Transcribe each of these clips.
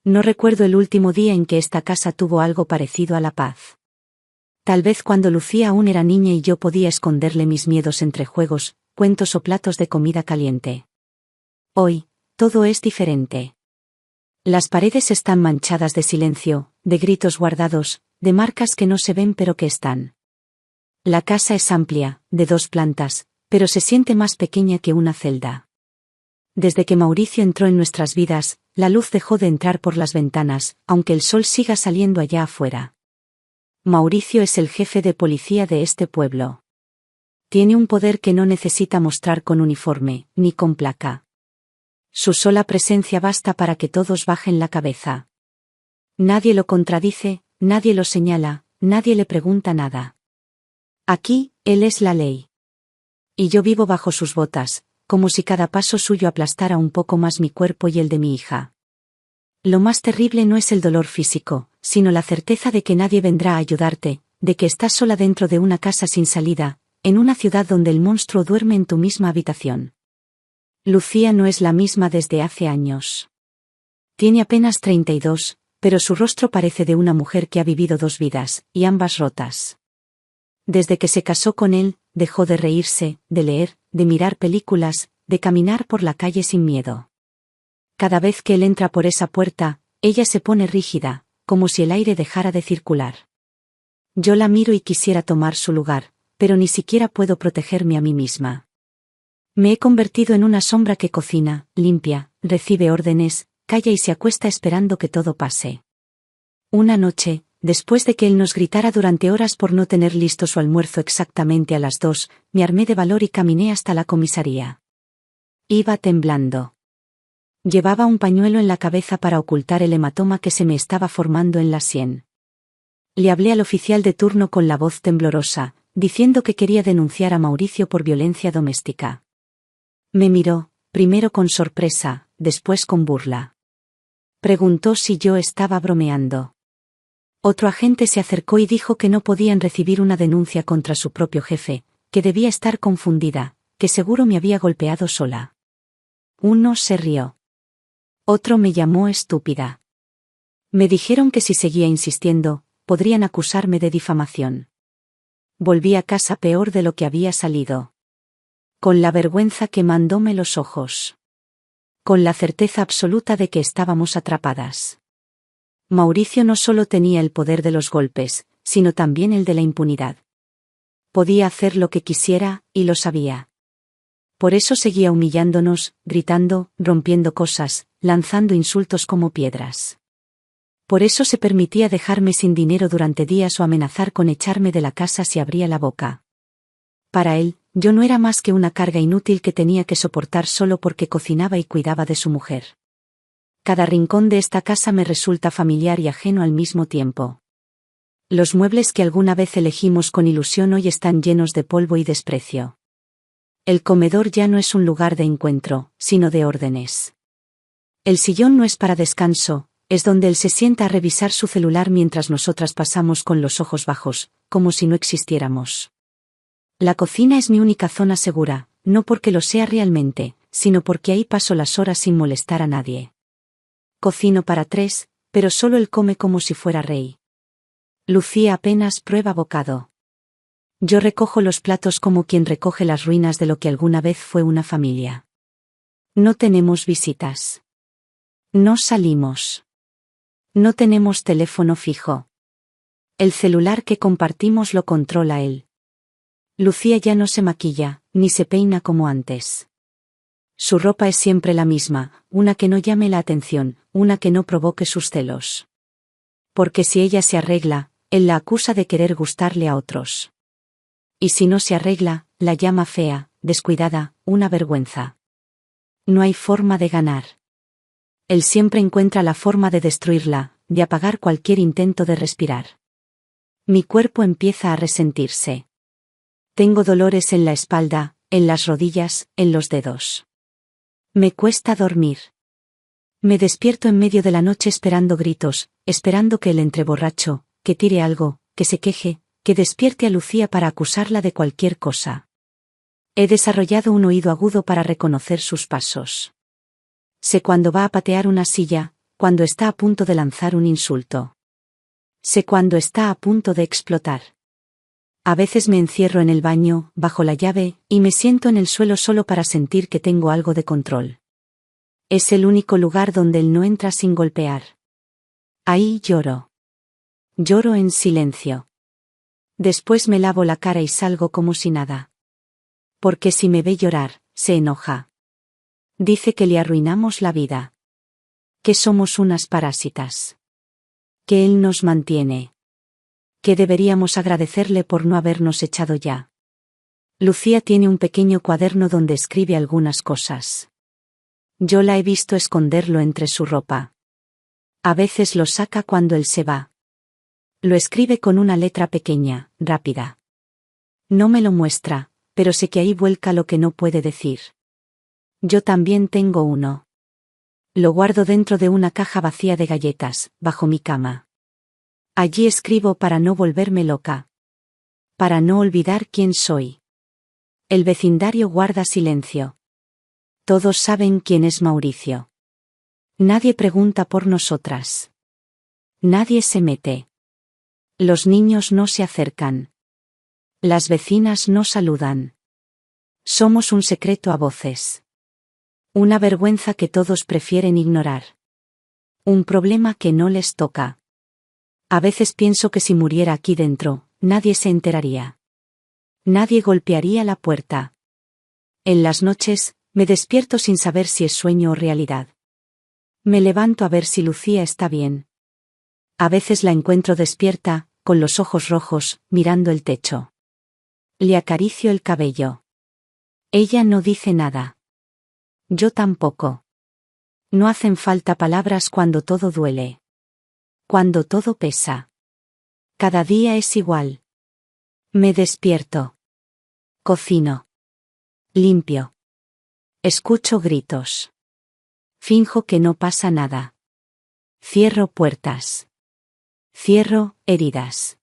No recuerdo el último día en que esta casa tuvo algo parecido a la paz. Tal vez cuando Lucía aún era niña y yo podía esconderle mis miedos entre juegos, cuentos o platos de comida caliente. Hoy, todo es diferente. Las paredes están manchadas de silencio, de gritos guardados, de marcas que no se ven pero que están. La casa es amplia, de 2 plantas, pero se siente más pequeña que una celda. Desde que Mauricio entró en nuestras vidas, la luz dejó de entrar por las ventanas, aunque el sol siga saliendo allá afuera. Mauricio es el jefe de policía de este pueblo. Tiene un poder que no necesita mostrar con uniforme, ni con placa. Su sola presencia basta para que todos bajen la cabeza. Nadie lo contradice, nadie lo señala, nadie le pregunta nada. Aquí, él es la ley. Y yo vivo bajo sus botas, como si cada paso suyo aplastara un poco más mi cuerpo y el de mi hija. Lo más terrible no es el dolor físico, sino la certeza de que nadie vendrá a ayudarte, de que estás sola dentro de una casa sin salida, en una ciudad donde el monstruo duerme en tu misma habitación. Lucía no es la misma desde hace años. Tiene apenas 32, pero su rostro parece de una mujer que ha vivido 2 vidas, y ambas rotas. Desde que se casó con él, dejó de reírse, de leer, de mirar películas, de caminar por la calle sin miedo. Cada vez que él entra por esa puerta, ella se pone rígida, como si el aire dejara de circular. Yo la miro y quisiera tomar su lugar, pero ni siquiera puedo protegerme a mí misma. Me he convertido en una sombra que cocina, limpia, recibe órdenes, calla y se acuesta esperando que todo pase. Una noche, después de que él nos gritara durante horas por no tener listo su almuerzo exactamente a las 2, me armé de valor y caminé hasta la comisaría. Iba temblando. Llevaba un pañuelo en la cabeza para ocultar el hematoma que se me estaba formando en la sien. Le hablé al oficial de turno con la voz temblorosa, diciendo que quería denunciar a Mauricio por violencia doméstica. Me miró, primero con sorpresa, después con burla. Preguntó si yo estaba bromeando. Otro agente se acercó y dijo que no podían recibir una denuncia contra su propio jefe, que debía estar confundida, que seguro me había golpeado sola. Uno se rió. Otro me llamó estúpida. Me dijeron que si seguía insistiendo, podrían acusarme de difamación. Volví a casa peor de lo que había salido. Con la vergüenza quemándome los ojos. Con la certeza absoluta de que estábamos atrapadas. Mauricio no solo tenía el poder de los golpes, sino también el de la impunidad. Podía hacer lo que quisiera, y lo sabía. Por eso seguía humillándonos, gritando, rompiendo cosas, lanzando insultos como piedras. Por eso se permitía dejarme sin dinero durante días o amenazar con echarme de la casa si abría la boca. Para él, yo no era más que una carga inútil que tenía que soportar solo porque cocinaba y cuidaba de su mujer. Cada rincón de esta casa me resulta familiar y ajeno al mismo tiempo. Los muebles que alguna vez elegimos con ilusión hoy están llenos de polvo y desprecio. El comedor ya no es un lugar de encuentro, sino de órdenes. El sillón no es para descanso, es donde él se sienta a revisar su celular mientras nosotras pasamos con los ojos bajos, como si no existiéramos. La cocina es mi única zona segura, no porque lo sea realmente, sino porque ahí paso las horas sin molestar a nadie. Cocino para 3, pero solo él come como si fuera rey. Lucía apenas prueba bocado. Yo recojo los platos como quien recoge las ruinas de lo que alguna vez fue una familia. No tenemos visitas. No salimos. No tenemos teléfono fijo. El celular que compartimos lo controla él. Lucía ya no se maquilla, ni se peina como antes. Su ropa es siempre la misma, una que no llame la atención, una que no provoque sus celos. Porque si ella se arregla, él la acusa de querer gustarle a otros. Y si no se arregla, la llama fea, descuidada, una vergüenza. No hay forma de ganar. Él siempre encuentra la forma de destruirla, de apagar cualquier intento de respirar. Mi cuerpo empieza a resentirse. Tengo dolores en la espalda, en las rodillas, en los dedos. Me cuesta dormir. Me despierto en medio de la noche esperando gritos, esperando que él entre borracho, que tire algo, que se queje, que despierte a Lucía para acusarla de cualquier cosa. He desarrollado un oído agudo para reconocer sus pasos. Sé cuándo va a patear una silla, cuando está a punto de lanzar un insulto. Sé cuando está a punto de explotar. A veces me encierro en el baño, bajo la llave, y me siento en el suelo solo para sentir que tengo algo de control. Es el único lugar donde él no entra sin golpear. Ahí lloro. Lloro en silencio. Después me lavo la cara y salgo como si nada. Porque si me ve llorar, se enoja. Dice que le arruinamos la vida. Que somos unas parásitas. Que él nos mantiene. Que deberíamos agradecerle por no habernos echado ya. Lucía tiene un pequeño cuaderno donde escribe algunas cosas. Yo la he visto esconderlo entre su ropa. A veces lo saca cuando él se va. Lo escribe con una letra pequeña, rápida. No me lo muestra, pero sé que ahí vuelca lo que no puede decir. Yo también tengo uno. Lo guardo dentro de una caja vacía de galletas, bajo mi cama. Allí escribo para no volverme loca. Para no olvidar quién soy. El vecindario guarda silencio. Todos saben quién es Mauricio. Nadie pregunta por nosotras. Nadie se mete. Los niños no se acercan. Las vecinas no saludan. Somos un secreto a voces. Una vergüenza que todos prefieren ignorar. Un problema que no les toca. A veces pienso que si muriera aquí dentro, nadie se enteraría. Nadie golpearía la puerta. En las noches, me despierto sin saber si es sueño o realidad. Me levanto a ver si Lucía está bien. A veces la encuentro despierta, con los ojos rojos, mirando el techo. Le acaricio el cabello. Ella no dice nada. Yo tampoco. No hacen falta palabras cuando todo duele. Cuando todo pesa. Cada día es igual. Me despierto. Cocino. Limpio. Escucho gritos. Finjo que no pasa nada. Cierro puertas. Cierro heridas.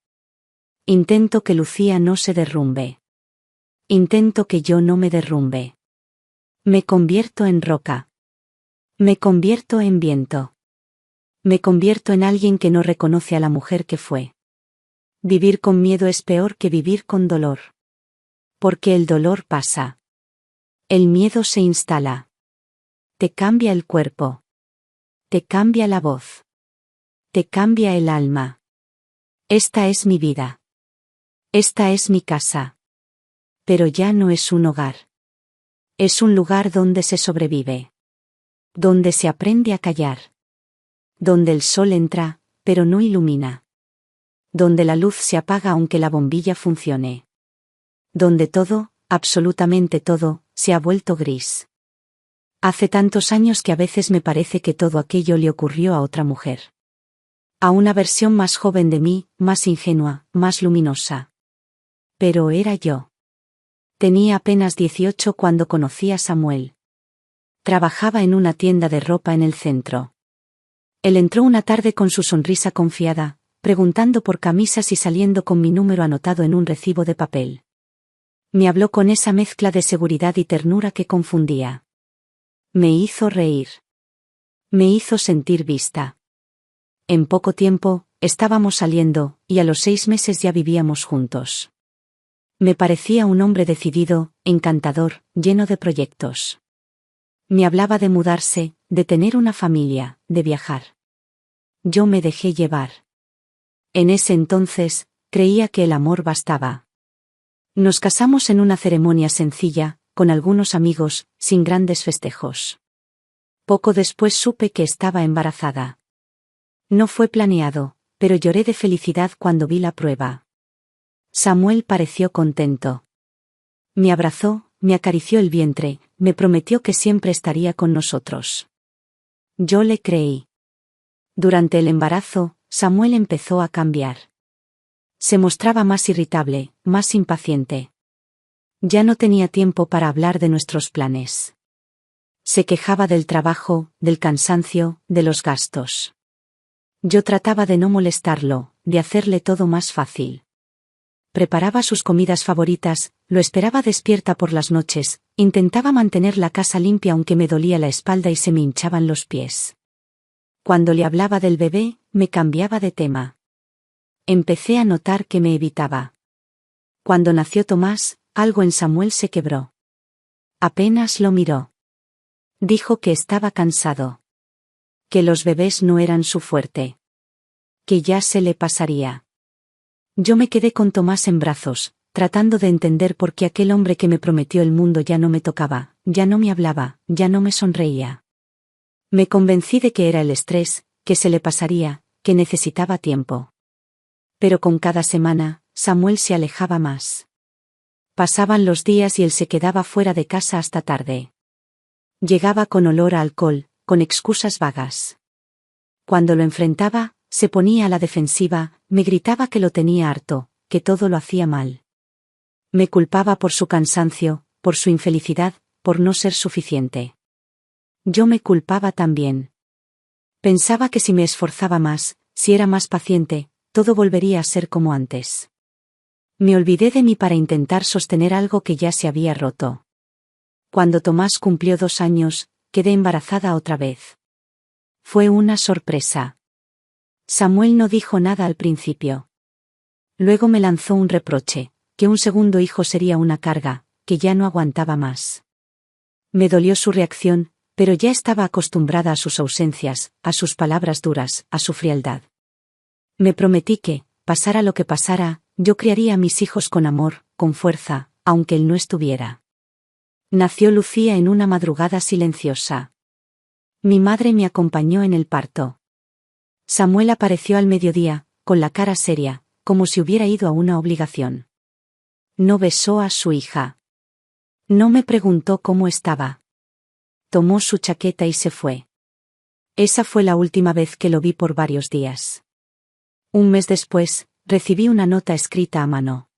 Intento que Lucía no se derrumbe. Intento que yo no me derrumbe. Me convierto en roca. Me convierto en viento. Me convierto en alguien que no reconoce a la mujer que fue. Vivir con miedo es peor que vivir con dolor. Porque el dolor pasa. El miedo se instala. Te cambia el cuerpo. Te cambia la voz. Te cambia el alma. Esta es mi vida. Esta es mi casa. Pero ya no es un hogar. Es un lugar donde se sobrevive. Donde se aprende a callar. Donde el sol entra, pero no ilumina. Donde la luz se apaga aunque la bombilla funcione. Donde todo, absolutamente todo, se ha vuelto gris. Hace tantos años que a veces me parece que todo aquello le ocurrió a otra mujer. A una versión más joven de mí, más ingenua, más luminosa. Pero era yo. Tenía apenas 18 cuando conocí a Samuel. Trabajaba en una tienda de ropa en el centro. Él entró una tarde con su sonrisa confiada, preguntando por camisas y saliendo con mi número anotado en un recibo de papel. Me habló con esa mezcla de seguridad y ternura que confundía. Me hizo reír. Me hizo sentir vista. En poco tiempo, estábamos saliendo, y a los 6 meses ya vivíamos juntos. Me parecía un hombre decidido, encantador, lleno de proyectos. Me hablaba de mudarse, de tener una familia, de viajar. Yo me dejé llevar. En ese entonces, creía que el amor bastaba. Nos casamos en una ceremonia sencilla, con algunos amigos, sin grandes festejos. Poco después supe que estaba embarazada. No fue planeado, pero lloré de felicidad cuando vi la prueba. Samuel pareció contento. Me abrazó, me acarició el vientre, me prometió que siempre estaría con nosotros. Yo le creí. Durante el embarazo, Samuel empezó a cambiar. Se mostraba más irritable, más impaciente. Ya no tenía tiempo para hablar de nuestros planes. Se quejaba del trabajo, del cansancio, de los gastos. Yo trataba de no molestarlo, de hacerle todo más fácil. Preparaba sus comidas favoritas, lo esperaba despierta por las noches, intentaba mantener la casa limpia aunque me dolía la espalda y se me hinchaban los pies. Cuando le hablaba del bebé, me cambiaba de tema. Empecé a notar que me evitaba. Cuando nació Tomás, algo en Samuel se quebró. Apenas lo miró. Dijo que estaba cansado. Que los bebés no eran su fuerte. Que ya se le pasaría. Yo me quedé con Tomás en brazos, tratando de entender por qué aquel hombre que me prometió el mundo ya no me tocaba, ya no me hablaba, ya no me sonreía. Me convencí de que era el estrés, que se le pasaría, que necesitaba tiempo. Pero con cada semana, Samuel se alejaba más. Pasaban los días y él se quedaba fuera de casa hasta tarde. Llegaba con olor a alcohol, con excusas vagas. Cuando lo enfrentaba, se ponía a la defensiva, me gritaba que lo tenía harto, que todo lo hacía mal. Me culpaba por su cansancio, por su infelicidad, por no ser suficiente. Yo me culpaba también. Pensaba que si me esforzaba más, si era más paciente, todo volvería a ser como antes. Me olvidé de mí para intentar sostener algo que ya se había roto. Cuando Tomás cumplió 2 años, quedé embarazada otra vez. Fue una sorpresa. Samuel no dijo nada al principio. Luego me lanzó un reproche, que un segundo hijo sería una carga, que ya no aguantaba más. Me dolió su reacción, pero ya estaba acostumbrada a sus ausencias, a sus palabras duras, a su frialdad. Me prometí que, pasara lo que pasara, yo criaría a mis hijos con amor, con fuerza, aunque él no estuviera. Nació Lucía en una madrugada silenciosa. Mi madre me acompañó en el parto. Samuel apareció al mediodía, con la cara seria, como si hubiera ido a una obligación. No besó a su hija. No me preguntó cómo estaba. Tomó su chaqueta y se fue. Esa fue la última vez que lo vi por varios días. Un mes después, recibí una nota escrita a mano.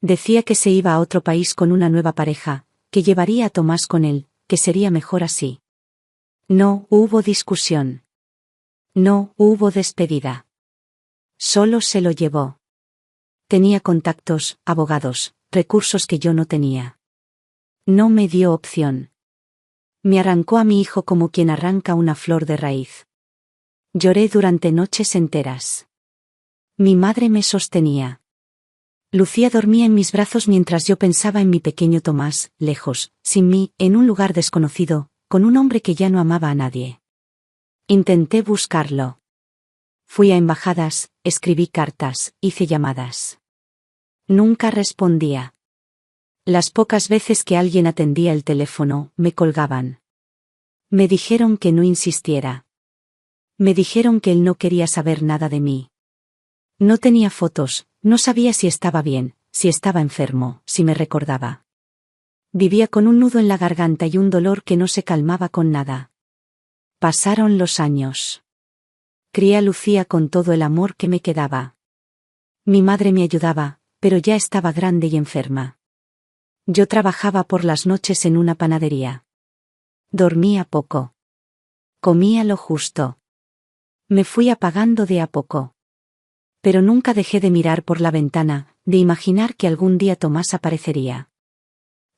Decía que se iba a otro país con una nueva pareja, que llevaría a Tomás con él, que sería mejor así. No hubo discusión. No hubo despedida. Solo se lo llevó. Tenía contactos, abogados, recursos que yo no tenía. No me dio opción. Me arrancó a mi hijo como quien arranca una flor de raíz. Lloré durante noches enteras. Mi madre me sostenía. Lucía dormía en mis brazos mientras yo pensaba en mi pequeño Tomás, lejos, sin mí, en un lugar desconocido, con un hombre que ya no amaba a nadie. Intenté buscarlo. Fui a embajadas, escribí cartas, hice llamadas. Nunca respondía. Las pocas veces que alguien atendía el teléfono, me colgaban. Me dijeron que no insistiera. Me dijeron que él no quería saber nada de mí. No tenía fotos, no sabía si estaba bien, si estaba enfermo, si me recordaba. Vivía con un nudo en la garganta y un dolor que no se calmaba con nada. Pasaron los años. Crié a Lucía con todo el amor que me quedaba. Mi madre me ayudaba, pero ya estaba grande y enferma. Yo trabajaba por las noches en una panadería. Dormía poco. Comía lo justo. Me fui apagando de a poco. Pero nunca dejé de mirar por la ventana, de imaginar que algún día Tomás aparecería.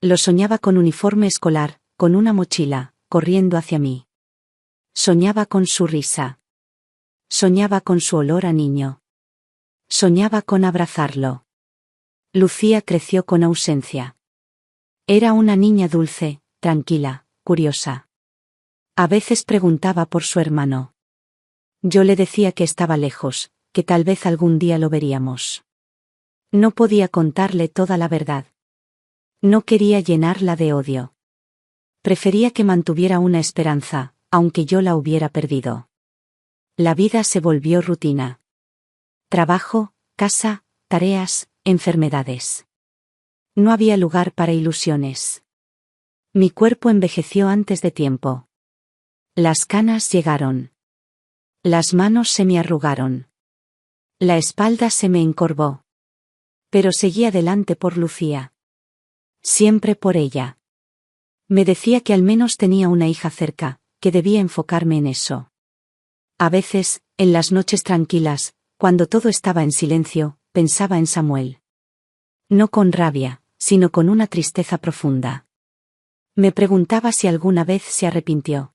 Lo soñaba con uniforme escolar, con una mochila, corriendo hacia mí. Soñaba con su risa. Soñaba con su olor a niño. Soñaba con abrazarlo. Lucía creció con ausencia. Era una niña dulce, tranquila, curiosa. A veces preguntaba por su hermano. Yo le decía que estaba lejos, que tal vez algún día lo veríamos. No podía contarle toda la verdad. No quería llenarla de odio. Prefería que mantuviera una esperanza, aunque yo la hubiera perdido. La vida se volvió rutina. Trabajo, casa, tareas, enfermedades. No había lugar para ilusiones. Mi cuerpo envejeció antes de tiempo. Las canas llegaron. Las manos se me arrugaron. La espalda se me encorvó. Pero seguí adelante por Lucía. Siempre por ella. Me decía que al menos tenía una hija cerca, que debía enfocarme en eso. A veces, en las noches tranquilas, cuando todo estaba en silencio, pensaba en Samuel. No con rabia, sino con una tristeza profunda. Me preguntaba si alguna vez se arrepintió.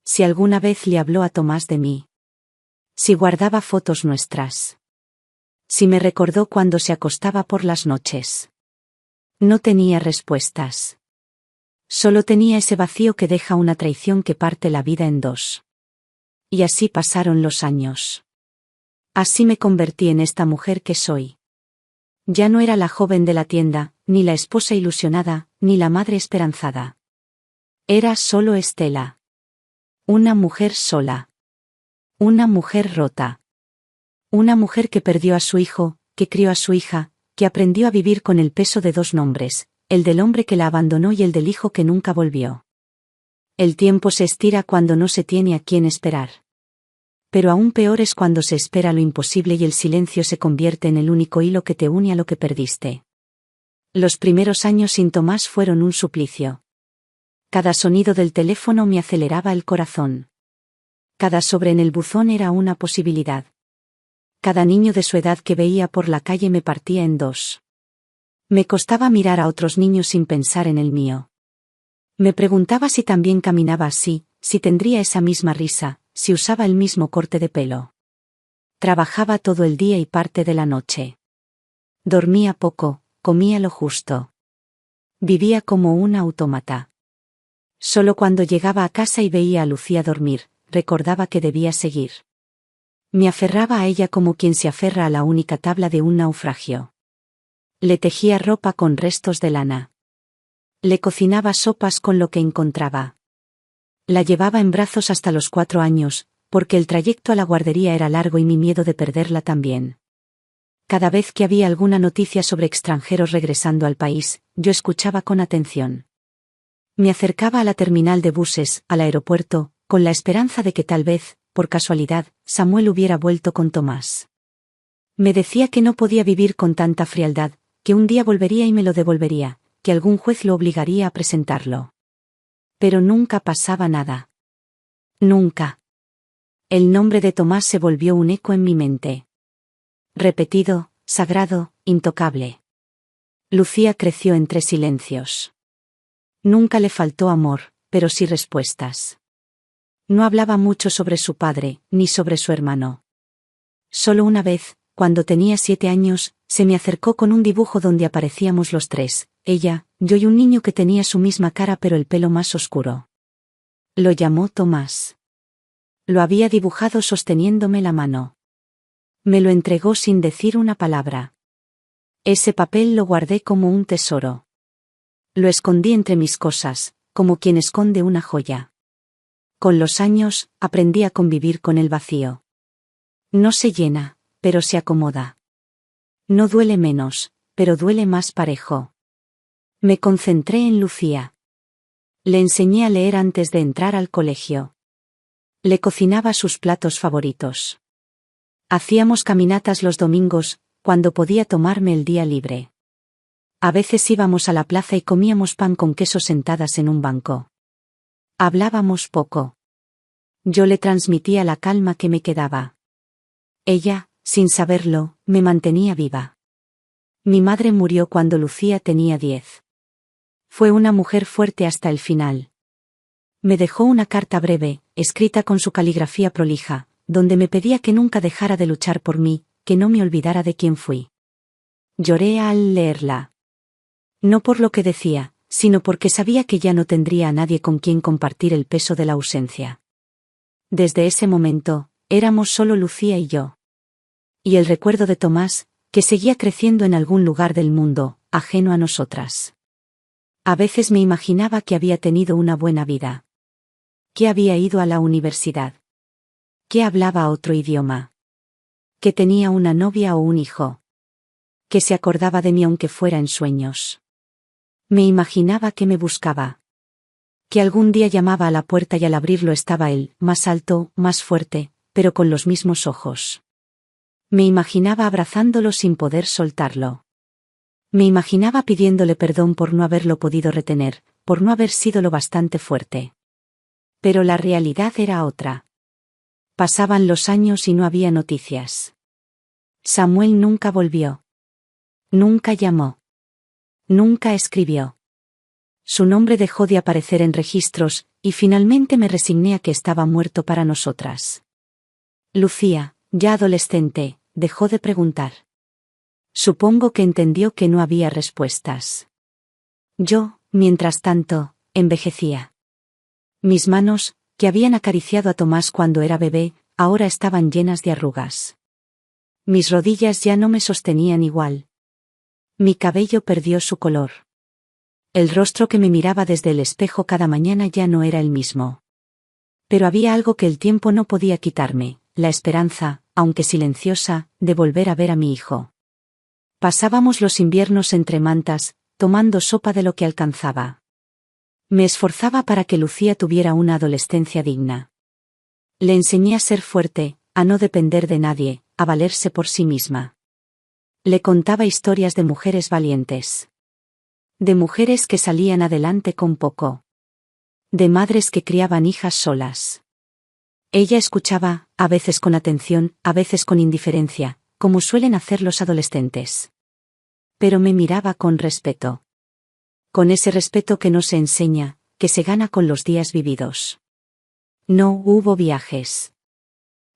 Si alguna vez le habló a Tomás de mí. Si guardaba fotos nuestras. Si me recordó cuando se acostaba por las noches. No tenía respuestas. Solo tenía ese vacío que deja una traición que parte la vida en dos. Y así pasaron los años. Así me convertí en esta mujer que soy. Ya no era la joven de la tienda, ni la esposa ilusionada, ni la madre esperanzada. Era solo Estela. Una mujer sola. Una mujer rota. Una mujer que perdió a su hijo, que crió a su hija, que aprendió a vivir con el peso de dos nombres, el del hombre que la abandonó y el del hijo que nunca volvió. El tiempo se estira cuando no se tiene a quién esperar. Pero aún peor es cuando se espera lo imposible y el silencio se convierte en el único hilo que te une a lo que perdiste. Los primeros años sin Tomás fueron un suplicio. Cada sonido del teléfono me aceleraba el corazón. Cada sobre en el buzón era una posibilidad. Cada niño de su edad que veía por la calle me partía en dos. Me costaba mirar a otros niños sin pensar en el mío. Me preguntaba si también caminaba así, si tendría esa misma risa, si usaba el mismo corte de pelo. Trabajaba todo el día y parte de la noche. Dormía poco, comía lo justo. Vivía como un autómata. Solo cuando llegaba a casa y veía a Lucía dormir, recordaba que debía seguir. Me aferraba a ella como quien se aferra a la única tabla de un naufragio. Le tejía ropa con restos de lana. Le cocinaba sopas con lo que encontraba. La llevaba en brazos hasta los 4 años, porque el trayecto a la guardería era largo y mi miedo de perderla también. Cada vez que había alguna noticia sobre extranjeros regresando al país, yo escuchaba con atención. Me acercaba a la terminal de buses, al aeropuerto, con la esperanza de que tal vez, por casualidad, Samuel hubiera vuelto con Tomás. Me decía que no podía vivir con tanta frialdad, que un día volvería y me lo devolvería, que algún juez lo obligaría a presentarlo. Pero nunca pasaba nada. Nunca. El nombre de Tomás se volvió un eco en mi mente. Repetido, sagrado, intocable. Lucía creció entre silencios. Nunca le faltó amor, pero sí respuestas. No hablaba mucho sobre su padre, ni sobre su hermano. Solo una vez, cuando tenía 7 años, se me acercó con un dibujo donde aparecíamos los tres, ella, yo y un niño que tenía su misma cara pero el pelo más oscuro. Lo llamó Tomás. Lo había dibujado sosteniéndome la mano. Me lo entregó sin decir una palabra. Ese papel lo guardé como un tesoro. Lo escondí entre mis cosas, como quien esconde una joya. Con los años, aprendí a convivir con el vacío. No se llena, pero se acomoda. No duele menos, pero duele más parejo. Me concentré en Lucía. Le enseñé a leer antes de entrar al colegio. Le cocinaba sus platos favoritos. Hacíamos caminatas los domingos, cuando podía tomarme el día libre. A veces íbamos a la plaza y comíamos pan con queso sentadas en un banco. Hablábamos poco. Yo le transmitía la calma que me quedaba. Ella, sin saberlo, me mantenía viva. Mi madre murió cuando Lucía tenía 10. Fue una mujer fuerte hasta el final. Me dejó una carta breve, escrita con su caligrafía prolija, donde me pedía que nunca dejara de luchar por mí, que no me olvidara de quién fui. Lloré al leerla. No por lo que decía, sino porque sabía que ya no tendría a nadie con quien compartir el peso de la ausencia. Desde ese momento, éramos solo Lucía y yo. Y el recuerdo de Tomás, que seguía creciendo en algún lugar del mundo, ajeno a nosotras. A veces me imaginaba que había tenido una buena vida. Que había ido a la universidad. Que hablaba otro idioma. Que tenía una novia o un hijo. Que se acordaba de mí aunque fuera en sueños. Me imaginaba que me buscaba. Que algún día llamaba a la puerta y al abrirlo estaba él, más alto, más fuerte, pero con los mismos ojos. Me imaginaba abrazándolo sin poder soltarlo. Me imaginaba pidiéndole perdón por no haberlo podido retener, por no haber sido lo bastante fuerte. Pero la realidad era otra. Pasaban los años y no había noticias. Samuel nunca volvió. Nunca llamó. Nunca escribió. Su nombre dejó de aparecer en registros, y finalmente me resigné a que estaba muerto para nosotras. Lucía, ya adolescente, dejó de preguntar. Supongo que entendió que no había respuestas. Yo, mientras tanto, envejecía. Mis manos, que habían acariciado a Tomás cuando era bebé, ahora estaban llenas de arrugas. Mis rodillas ya no me sostenían igual. Mi cabello perdió su color. El rostro que me miraba desde el espejo cada mañana ya no era el mismo. Pero había algo que el tiempo no podía quitarme, la esperanza, aunque silenciosa, de volver a ver a mi hijo. Pasábamos los inviernos entre mantas, tomando sopa de lo que alcanzaba. Me esforzaba para que Lucía tuviera una adolescencia digna. Le enseñé a ser fuerte, a no depender de nadie, a valerse por sí misma. Le contaba historias de mujeres valientes. De mujeres que salían adelante con poco. De madres que criaban hijas solas. Ella escuchaba, a veces con atención, a veces con indiferencia, como suelen hacer los adolescentes. Pero me miraba con respeto. Con ese respeto que no se enseña, que se gana con los días vividos. No hubo viajes.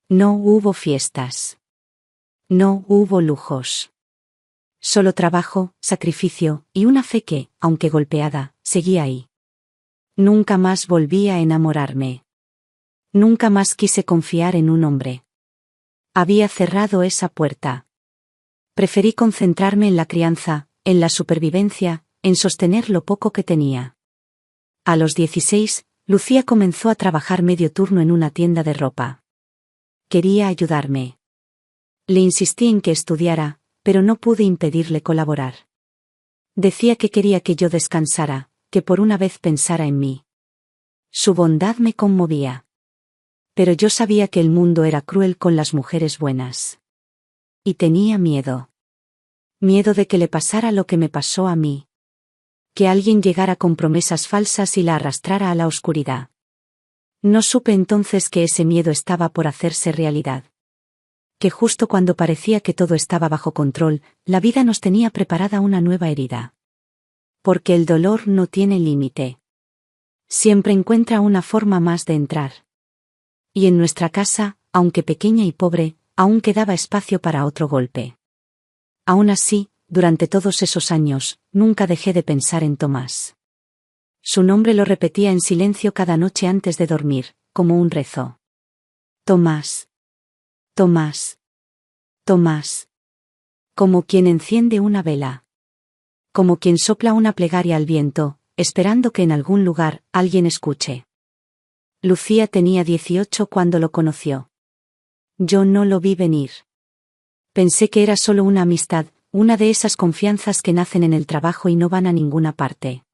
No hubo fiestas. No hubo lujos. Solo trabajo, sacrificio, y una fe que, aunque golpeada, seguía ahí. Nunca más volví a enamorarme. Nunca más quise confiar en un hombre. Había cerrado esa puerta. Preferí concentrarme en la crianza, en la supervivencia, en sostener lo poco que tenía. A los 16, Lucía comenzó a trabajar medio turno en una tienda de ropa. Quería ayudarme. Le insistí en que estudiara, pero no pude impedirle colaborar. Decía que quería que yo descansara, que por una vez pensara en mí. Su bondad me conmovía. Pero yo sabía que el mundo era cruel con las mujeres buenas. Y tenía miedo. Miedo de que le pasara lo que me pasó a mí. Que alguien llegara con promesas falsas y la arrastrara a la oscuridad. No supe entonces que ese miedo estaba por hacerse realidad. Que justo cuando parecía que todo estaba bajo control, la vida nos tenía preparada una nueva herida. Porque el dolor no tiene límite. Siempre encuentra una forma más de entrar. Y en nuestra casa, aunque pequeña y pobre, aún quedaba espacio para otro golpe. Aún así, durante todos esos años, nunca dejé de pensar en Tomás. Su nombre lo repetía en silencio cada noche antes de dormir, como un rezo. Tomás. Tomás. Tomás. Como quien enciende una vela. Como quien sopla una plegaria al viento, esperando que en algún lugar alguien escuche. Lucía tenía 18 cuando lo conoció. Yo no lo vi venir. Pensé que era solo una amistad, una de esas confianzas que nacen en el trabajo y no van a ninguna parte.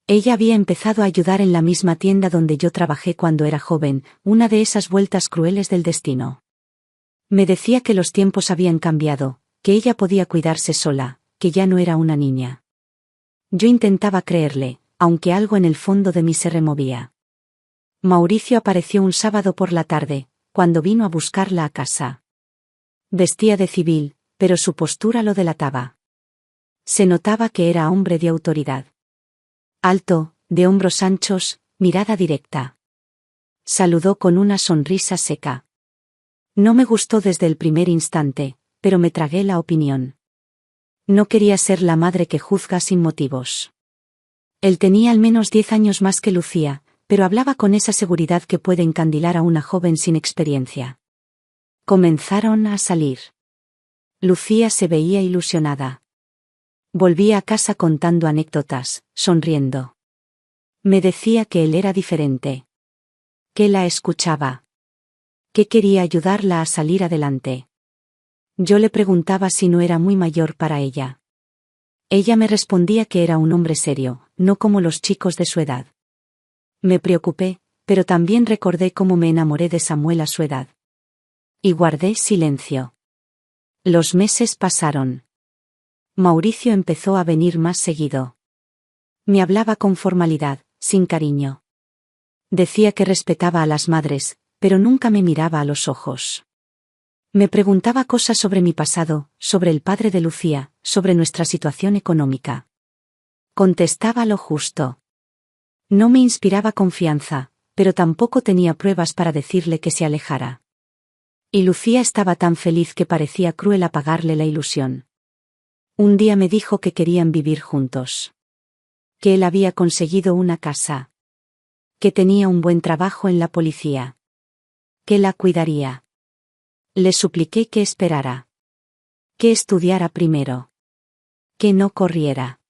Ella había empezado a ayudar en la misma tienda donde yo trabajé cuando era joven, una de esas vueltas crueles del destino. Me decía que los tiempos habían cambiado, que ella podía cuidarse sola, que ya no era una niña. Yo intentaba creerle, aunque algo en el fondo de mí se removía. Mauricio apareció un sábado por la tarde, cuando vino a buscarla a casa. Vestía de civil, pero su postura lo delataba. Se notaba que era hombre de autoridad. Alto, de hombros anchos, mirada directa. Saludó con una sonrisa seca. No me gustó desde el primer instante, pero me tragué la opinión. No quería ser la madre que juzga sin motivos. Él tenía al menos 10 años más que Lucía, pero hablaba con esa seguridad que puede encandilar a una joven sin experiencia. Comenzaron a salir. Lucía se veía ilusionada. Volvía a casa contando anécdotas, sonriendo. Me decía que él era diferente. Que la escuchaba. Que quería ayudarla a salir adelante. Yo le preguntaba si no era muy mayor para ella. Ella me respondía que era un hombre serio, no como los chicos de su edad. Me preocupé, pero también recordé cómo me enamoré de Samuel a su edad. Y guardé silencio. Los meses pasaron. Mauricio empezó a venir más seguido. Me hablaba con formalidad, sin cariño. Decía que respetaba a las madres, pero nunca me miraba a los ojos. Me preguntaba cosas sobre mi pasado, sobre el padre de Lucía, sobre nuestra situación económica. Contestaba lo justo. No me inspiraba confianza, pero tampoco tenía pruebas para decirle que se alejara. Y Lucía estaba tan feliz que parecía cruel apagarle la ilusión. Un día me dijo que querían vivir juntos. Que él había conseguido una casa. Que tenía un buen trabajo en la policía. Que la cuidaría. Le supliqué que esperara. Que estudiara primero. Que no corriera.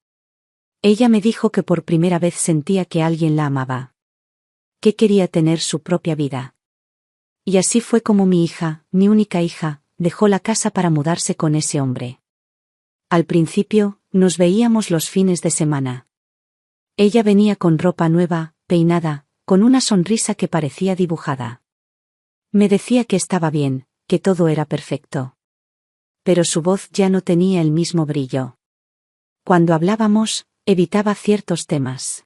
Ella me dijo que por primera vez sentía que alguien la amaba. Que quería tener su propia vida. Y así fue como mi hija, mi única hija, dejó la casa para mudarse con ese hombre. Al principio, nos veíamos los fines de semana. Ella venía con ropa nueva, peinada, con una sonrisa que parecía dibujada. Me decía que estaba bien, que todo era perfecto. Pero su voz ya no tenía el mismo brillo. Cuando hablábamos, evitaba ciertos temas.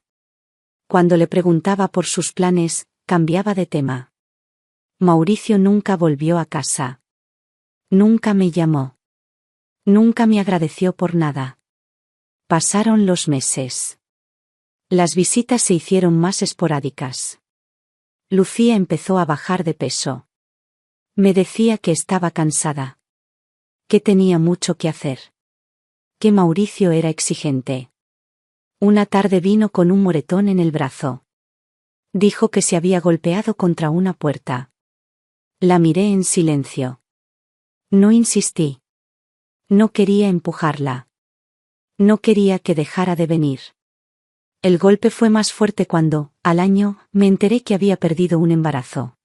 Cuando le preguntaba por sus planes, cambiaba de tema. Mauricio nunca volvió a casa. Nunca me llamó. Nunca me agradeció por nada. Pasaron los meses. Las visitas se hicieron más esporádicas. Lucía empezó a bajar de peso. Me decía que estaba cansada. Que tenía mucho que hacer. Que Mauricio era exigente. Una tarde vino con un moretón en el brazo. Dijo que se había golpeado contra una puerta. La miré en silencio. No insistí. No quería empujarla. No quería que dejara de venir. El golpe fue más fuerte cuando, al año, me enteré que había perdido un embarazo.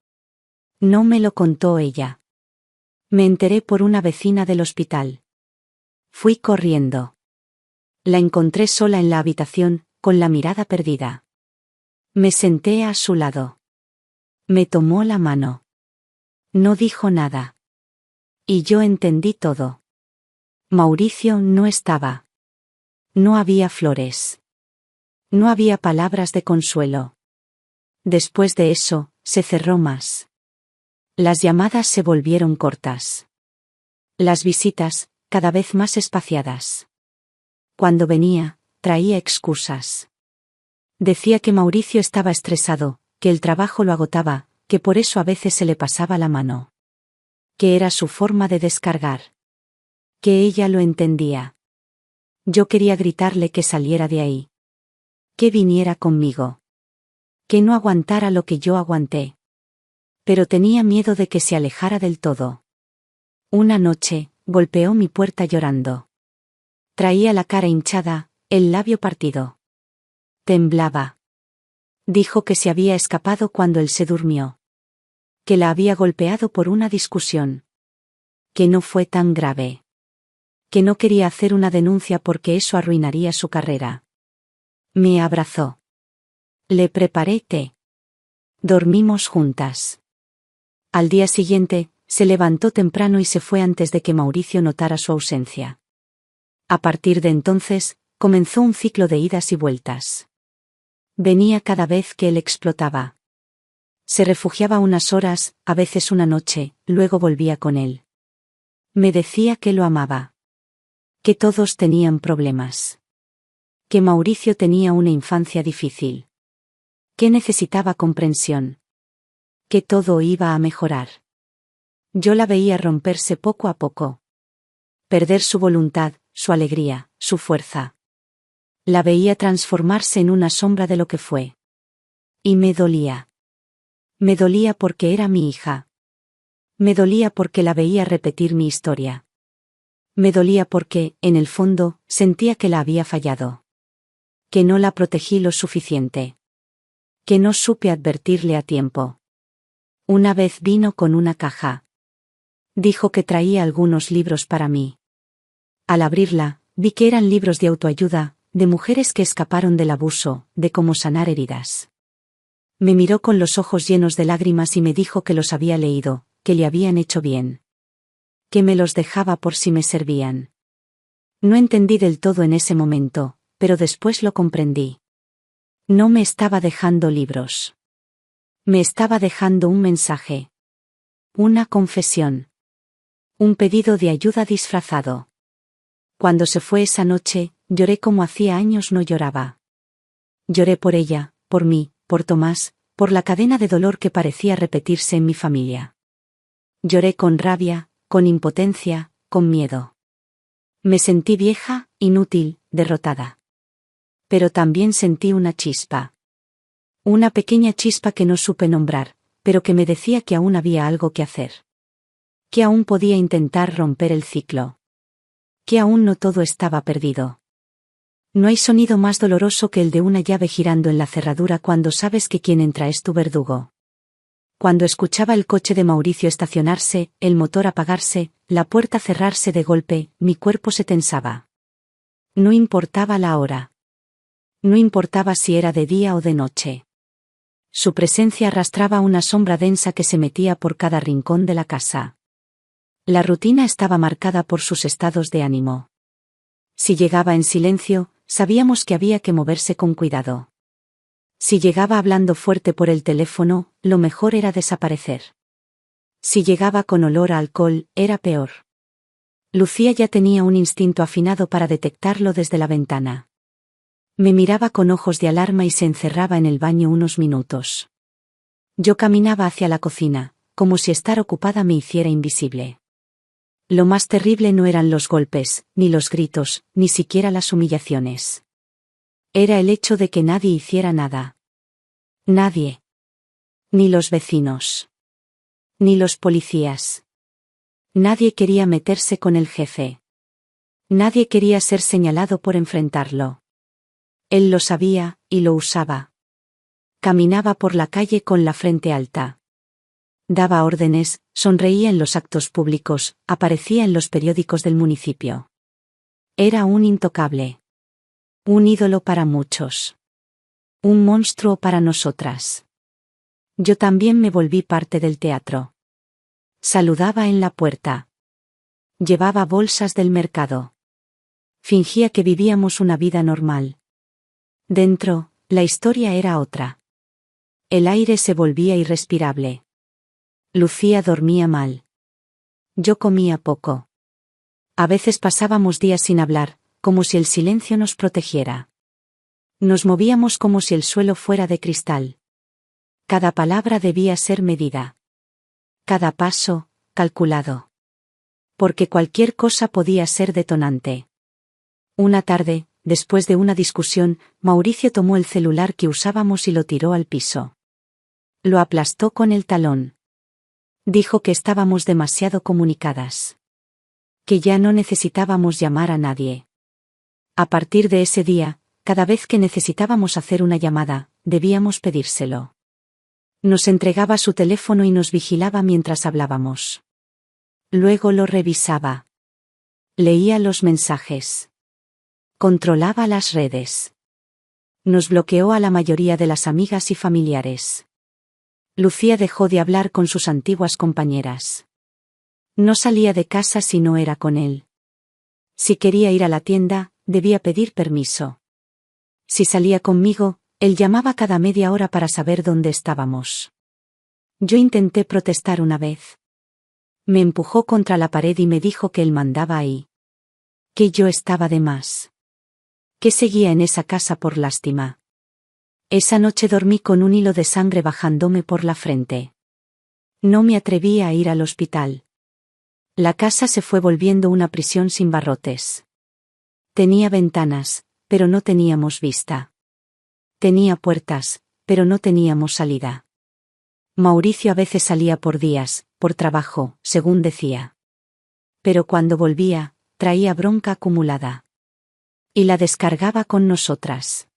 No me lo contó ella. Me enteré por una vecina del hospital. Fui corriendo. La encontré sola en la habitación, con la mirada perdida. Me senté a su lado. Me tomó la mano. No dijo nada. Y yo entendí todo. Mauricio no estaba. No había flores. No había palabras de consuelo. Después de eso, se cerró más. Las llamadas se volvieron cortas. Las visitas, cada vez más espaciadas. Cuando venía, traía excusas. Decía que Mauricio estaba estresado, que el trabajo lo agotaba, que por eso a veces se le pasaba la mano. Que era su forma de descargar. Que ella lo entendía. Yo quería gritarle que saliera de ahí. Que viniera conmigo. Que no aguantara lo que yo aguanté. Pero tenía miedo de que se alejara del todo. Una noche, golpeó mi puerta llorando. Traía la cara hinchada, el labio partido. Temblaba. Dijo que se había escapado cuando él se durmió. Que la había golpeado por una discusión. Que no fue tan grave. Que no quería hacer una denuncia porque eso arruinaría su carrera. Me abrazó. Le preparé té. Dormimos juntas. Al día siguiente, se levantó temprano y se fue antes de que Mauricio notara su ausencia. A partir de entonces, comenzó un ciclo de idas y vueltas. Venía cada vez que él explotaba. Se refugiaba unas horas, a veces una noche, luego volvía con él. Me decía que lo amaba. Que todos tenían problemas. Que Mauricio tenía una infancia difícil. Que necesitaba comprensión. Que todo iba a mejorar. Yo la veía romperse poco a poco. Perder su voluntad, su alegría, su fuerza. La veía transformarse en una sombra de lo que fue. Y me dolía. Me dolía porque era mi hija. Me dolía porque la veía repetir mi historia. Me dolía porque, en el fondo, sentía que la había fallado. Que no la protegí lo suficiente. Que no supe advertirle a tiempo. Una vez vino con una caja. Dijo que traía algunos libros para mí. Al abrirla, vi que eran libros de autoayuda, de mujeres que escaparon del abuso, de cómo sanar heridas. Me miró con los ojos llenos de lágrimas y me dijo que los había leído, que le habían hecho bien. Que me los dejaba por si me servían. No entendí del todo en ese momento, pero después lo comprendí. No me estaba dejando libros. Me estaba dejando un mensaje. Una confesión. Un pedido de ayuda disfrazado. Cuando se fue esa noche, lloré como hacía años no lloraba. Lloré por ella, por mí, por Tomás, por la cadena de dolor que parecía repetirse en mi familia. Lloré con rabia, con impotencia, con miedo. Me sentí vieja, inútil, derrotada. Pero también sentí una chispa. Una pequeña chispa que no supe nombrar, pero que me decía que aún había algo que hacer. Que aún podía intentar romper el ciclo. Que aún no todo estaba perdido. No hay sonido más doloroso que el de una llave girando en la cerradura cuando sabes que quien entra es tu verdugo. Cuando escuchaba el coche de Mauricio estacionarse, el motor apagarse, la puerta cerrarse de golpe, mi cuerpo se tensaba. No importaba la hora. No importaba si era de día o de noche. Su presencia arrastraba una sombra densa que se metía por cada rincón de la casa. La rutina estaba marcada por sus estados de ánimo. Si llegaba en silencio, sabíamos que había que moverse con cuidado. Si llegaba hablando fuerte por el teléfono, lo mejor era desaparecer. Si llegaba con olor a alcohol, era peor. Lucía ya tenía un instinto afinado para detectarlo desde la ventana. Me miraba con ojos de alarma y se encerraba en el baño unos minutos. Yo caminaba hacia la cocina, como si estar ocupada me hiciera invisible. Lo más terrible no eran los golpes, ni los gritos, ni siquiera las humillaciones. Era el hecho de que nadie hiciera nada. Nadie. Ni los vecinos. Ni los policías. Nadie quería meterse con el jefe. Nadie quería ser señalado por enfrentarlo. Él lo sabía, y lo usaba. Caminaba por la calle con la frente alta. Daba órdenes, sonreía en los actos públicos, aparecía en los periódicos del municipio. Era un intocable. Un ídolo para muchos. Un monstruo para nosotras. Yo también me volví parte del teatro. Saludaba en la puerta. Llevaba bolsas del mercado. Fingía que vivíamos una vida normal. Dentro, la historia era otra. El aire se volvía irrespirable. Lucía dormía mal. Yo comía poco. A veces pasábamos días sin hablar, como si el silencio nos protegiera. Nos movíamos como si el suelo fuera de cristal. Cada palabra debía ser medida. Cada paso, calculado. Porque cualquier cosa podía ser detonante. Una tarde, después de una discusión, Mauricio tomó el celular que usábamos y lo tiró al piso. Lo aplastó con el talón. Dijo que estábamos demasiado comunicadas. Que ya no necesitábamos llamar a nadie. A partir de ese día, cada vez que necesitábamos hacer una llamada, debíamos pedírselo. Nos entregaba su teléfono y nos vigilaba mientras hablábamos. Luego lo revisaba. Leía los mensajes. Controlaba las redes. Nos bloqueó a la mayoría de las amigas y familiares. Lucía dejó de hablar con sus antiguas compañeras. No salía de casa si no era con él. Si quería ir a la tienda, debía pedir permiso. Si salía conmigo, él llamaba cada media hora para saber dónde estábamos. Yo intenté protestar una vez. Me empujó contra la pared y me dijo que él mandaba ahí. Que yo estaba de más. Que seguía en esa casa por lástima. Esa noche dormí con un hilo de sangre bajándome por la frente. No me atrevía a ir al hospital. La casa se fue volviendo una prisión sin barrotes. Tenía ventanas, pero no teníamos vista. Tenía puertas, pero no teníamos salida. Mauricio a veces salía por días, por trabajo, según decía. Pero cuando volvía, traía bronca acumulada. Y la descargaba con nosotras.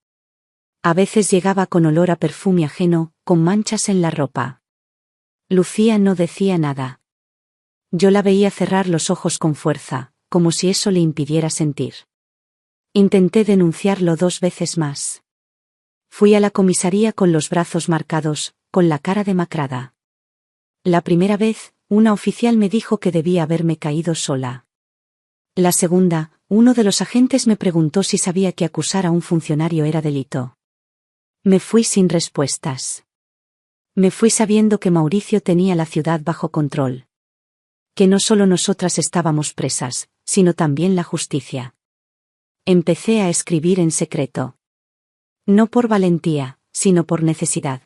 A veces llegaba con olor a perfume ajeno, con manchas en la ropa. Lucía no decía nada. Yo la veía cerrar los ojos con fuerza, como si eso le impidiera sentir. Intenté denunciarlo 2 veces más. Fui a la comisaría con los brazos marcados, con la cara demacrada. La primera vez, una oficial me dijo que debía haberme caído sola. La segunda, uno de los agentes me preguntó si sabía que acusar a un funcionario era delito. Me fui sin respuestas. Me fui sabiendo que Mauricio tenía la ciudad bajo control. Que no solo nosotras estábamos presas, sino también la justicia. Empecé a escribir en secreto. No por valentía, sino por necesidad.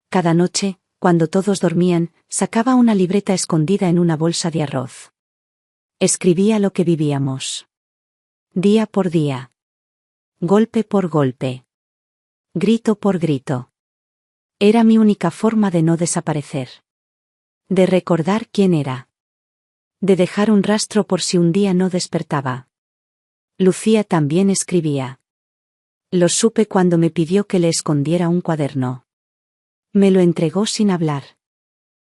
Cada noche, cuando todos dormían, sacaba una libreta escondida en una bolsa de arroz. Escribía lo que vivíamos. Día por día. Golpe por golpe. Grito por grito. Era mi única forma de no desaparecer. De recordar quién era. De dejar un rastro por si un día no despertaba. Lucía también escribía. Lo supe cuando me pidió que le escondiera un cuaderno. Me lo entregó sin hablar.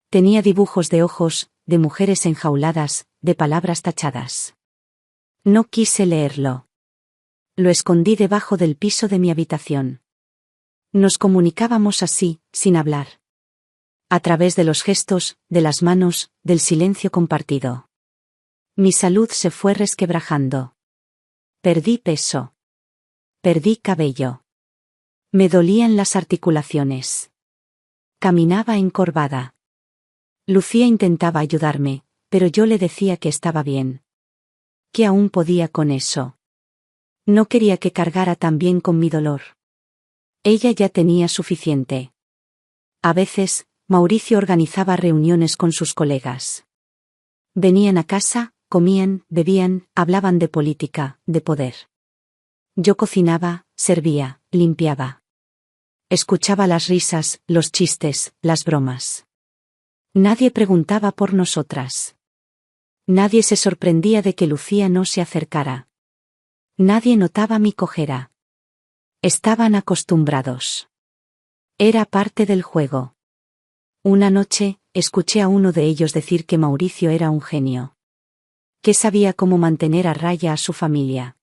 Tenía dibujos de ojos, de mujeres enjauladas, de palabras tachadas. No quise leerlo. Lo escondí debajo del piso de mi habitación. Nos comunicábamos así, sin hablar. A través de los gestos, de las manos, del silencio compartido. Mi salud se fue resquebrajando. Perdí peso. Perdí cabello. Me dolían las articulaciones. Caminaba encorvada. Lucía intentaba ayudarme, pero yo le decía que estaba bien. Que aún podía con eso. No quería que cargara también con mi dolor. Ella ya tenía suficiente. A veces, Mauricio organizaba reuniones con sus colegas. Venían a casa, comían, bebían, hablaban de política, de poder. Yo cocinaba, servía, limpiaba. Escuchaba las risas, los chistes, las bromas. Nadie preguntaba por nosotras. Nadie se sorprendía de que Lucía no se acercara. Nadie notaba mi cojera. Estaban acostumbrados. Era parte del juego. Una noche, escuché a uno de ellos decir que Mauricio era un genio. Que sabía cómo mantener a raya a su familia.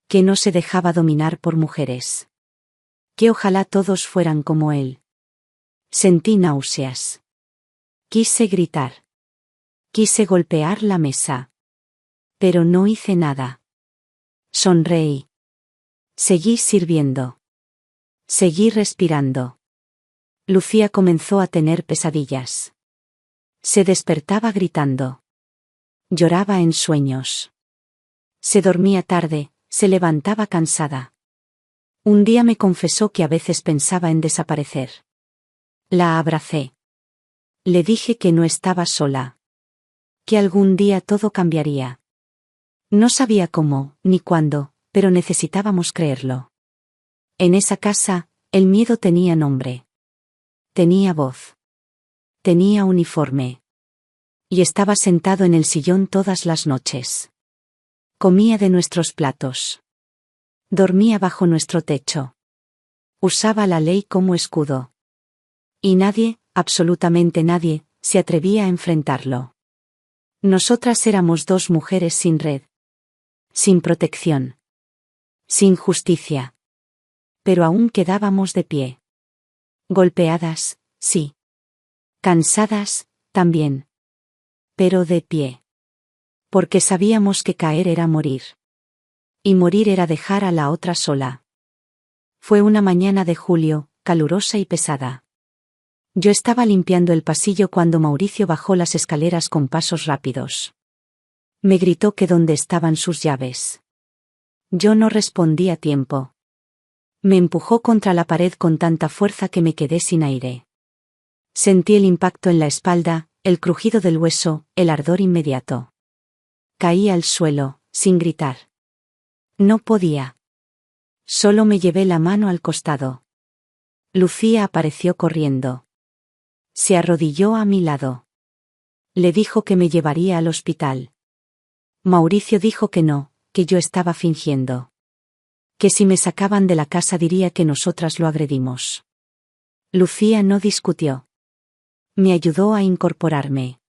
Que no se dejaba dominar por mujeres. Que ojalá todos fueran como él. Sentí náuseas. Quise gritar. Quise golpear la mesa. Pero no hice nada. Sonreí. Seguí sirviendo. Seguí respirando. Lucía comenzó a tener pesadillas. Se despertaba gritando. Lloraba en sueños. Se dormía tarde, se levantaba cansada. Un día me confesó que a veces pensaba en desaparecer. La abracé. Le dije que no estaba sola. Que algún día todo cambiaría. No sabía cómo, ni cuándo, pero necesitábamos creerlo. En esa casa, el miedo tenía nombre. Tenía voz. Tenía uniforme. Y estaba sentado en el sillón todas las noches. Comía de nuestros platos. Dormía bajo nuestro techo. Usaba la ley como escudo. Y nadie, absolutamente nadie, se atrevía a enfrentarlo. Nosotras éramos dos mujeres sin red. Sin protección. Sin justicia. Pero aún quedábamos de pie. Golpeadas, sí. Cansadas, también. Pero de pie. Porque sabíamos que caer era morir. Y morir era dejar a la otra sola. Fue una mañana de julio, calurosa y pesada. Yo estaba limpiando el pasillo cuando Mauricio bajó las escaleras con pasos rápidos. Me gritó que dónde estaban sus llaves. Yo no respondí a tiempo. Me empujó contra la pared con tanta fuerza que me quedé sin aire. Sentí el impacto en la espalda, el crujido del hueso, el ardor inmediato. Caí al suelo, sin gritar. No podía. Solo me llevé la mano al costado. Lucía apareció corriendo. Se arrodilló a mi lado. Le dijo que me llevaría al hospital. Mauricio dijo que no, que yo estaba fingiendo. Que si me sacaban de la casa diría que nosotras lo agredimos. Lucía no discutió. Me ayudó a incorporarme.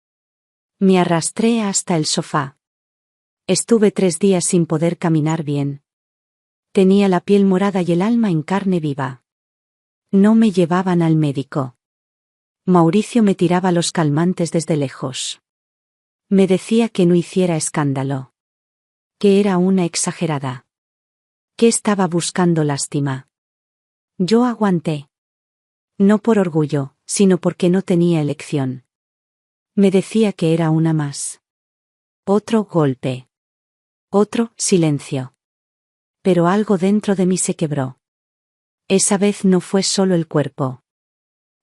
Me arrastré hasta el sofá. Estuve 3 días sin poder caminar bien. Tenía la piel morada y el alma en carne viva. No me llevaban al médico. Mauricio me tiraba los calmantes desde lejos. Me decía que no hiciera escándalo. Que era una exagerada. Que estaba buscando lástima. Yo aguanté. No por orgullo, sino porque no tenía elección. Me decía que era una más. Otro golpe. Otro silencio. Pero algo dentro de mí se quebró. Esa vez no fue solo el cuerpo.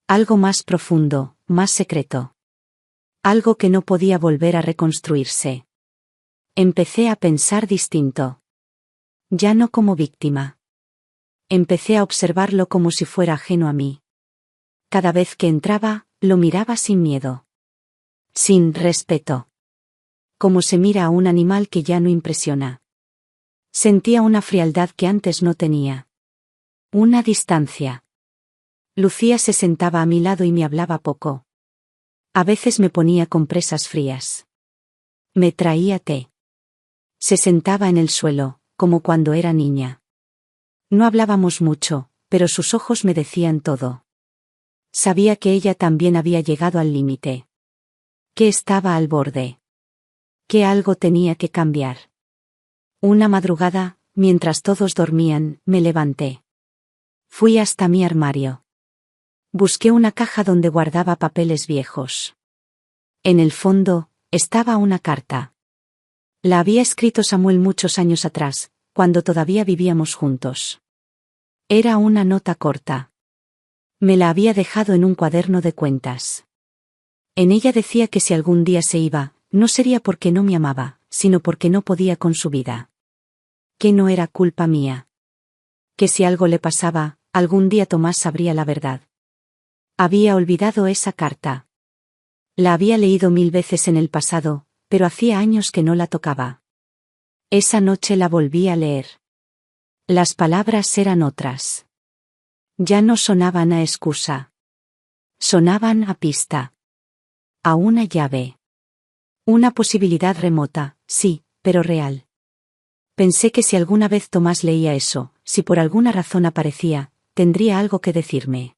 Algo más profundo, más secreto. Algo que no podía volver a reconstruirse. Empecé a pensar distinto. Ya no como víctima. Empecé a observarlo como si fuera ajeno a mí. Cada vez que entraba, lo miraba sin miedo. Sin respeto. Como se mira a un animal que ya no impresiona. Sentía una frialdad que antes no tenía. Una distancia. Lucía se sentaba a mi lado y me hablaba poco. A veces me ponía compresas frías. Me traía té. Se sentaba en el suelo, como cuando era niña. No hablábamos mucho, pero sus ojos me decían todo. Sabía que ella también había llegado al límite. Que estaba al borde. Que algo tenía que cambiar. Una madrugada, mientras todos dormían, me levanté. Fui hasta mi armario. Busqué una caja donde guardaba papeles viejos. En el fondo, estaba una carta. La había escrito Samuel muchos años atrás, cuando todavía vivíamos juntos. Era una nota corta. Me la había dejado en un cuaderno de cuentas. En ella decía que si algún día se iba, no sería porque no me amaba, sino porque no podía con su vida. Que no era culpa mía. Que si algo le pasaba, algún día Tomás sabría la verdad. Había olvidado esa carta. La había leído 1000 veces en el pasado, pero hacía años que no la tocaba. Esa noche la volví a leer. Las palabras eran otras. Ya no sonaban a excusa. Sonaban a pista. A una llave. Una posibilidad remota, sí, pero real. Pensé que si alguna vez Tomás leía eso, si por alguna razón aparecía, tendría algo que decirme.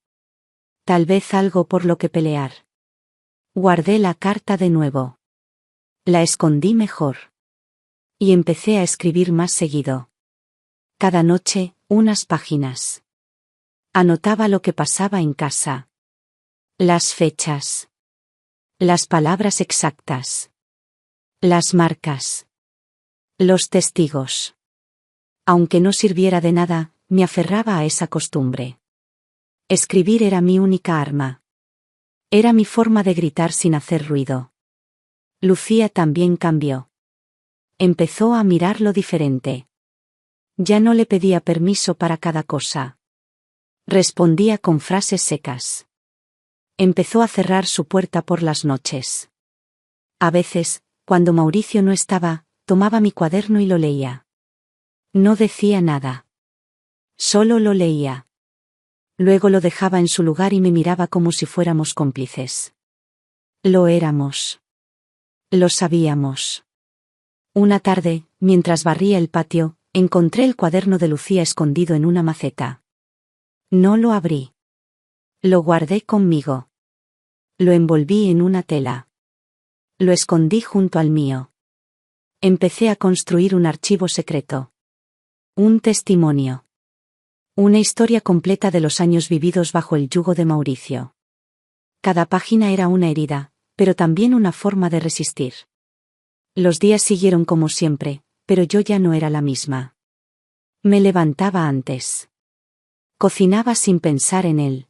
Tal vez algo por lo que pelear. Guardé la carta de nuevo. La escondí mejor. Y empecé a escribir más seguido. Cada noche, unas páginas. Anotaba lo que pasaba en casa. Las fechas. Las palabras exactas. Las marcas. Los testigos. Aunque no sirviera de nada, me aferraba a esa costumbre. Escribir era mi única arma. Era mi forma de gritar sin hacer ruido. Lucía también cambió. Empezó a mirarlo diferente. Ya no le pedía permiso para cada cosa. Respondía con frases secas. Empezó a cerrar su puerta por las noches. A veces, cuando Mauricio no estaba, tomaba mi cuaderno y lo leía. No decía nada. Solo lo leía. Luego lo dejaba en su lugar y me miraba como si fuéramos cómplices. Lo éramos. Lo sabíamos. Una tarde, mientras barría el patio, encontré el cuaderno de Lucía escondido en una maceta. No lo abrí. Lo guardé conmigo. Lo envolví en una tela. Lo escondí junto al mío. Empecé a construir un archivo secreto. Un testimonio. Una historia completa de los años vividos bajo el yugo de Mauricio. Cada página era una herida, pero también una forma de resistir. Los días siguieron como siempre, pero yo ya no era la misma. Me levantaba antes. Cocinaba sin pensar en él.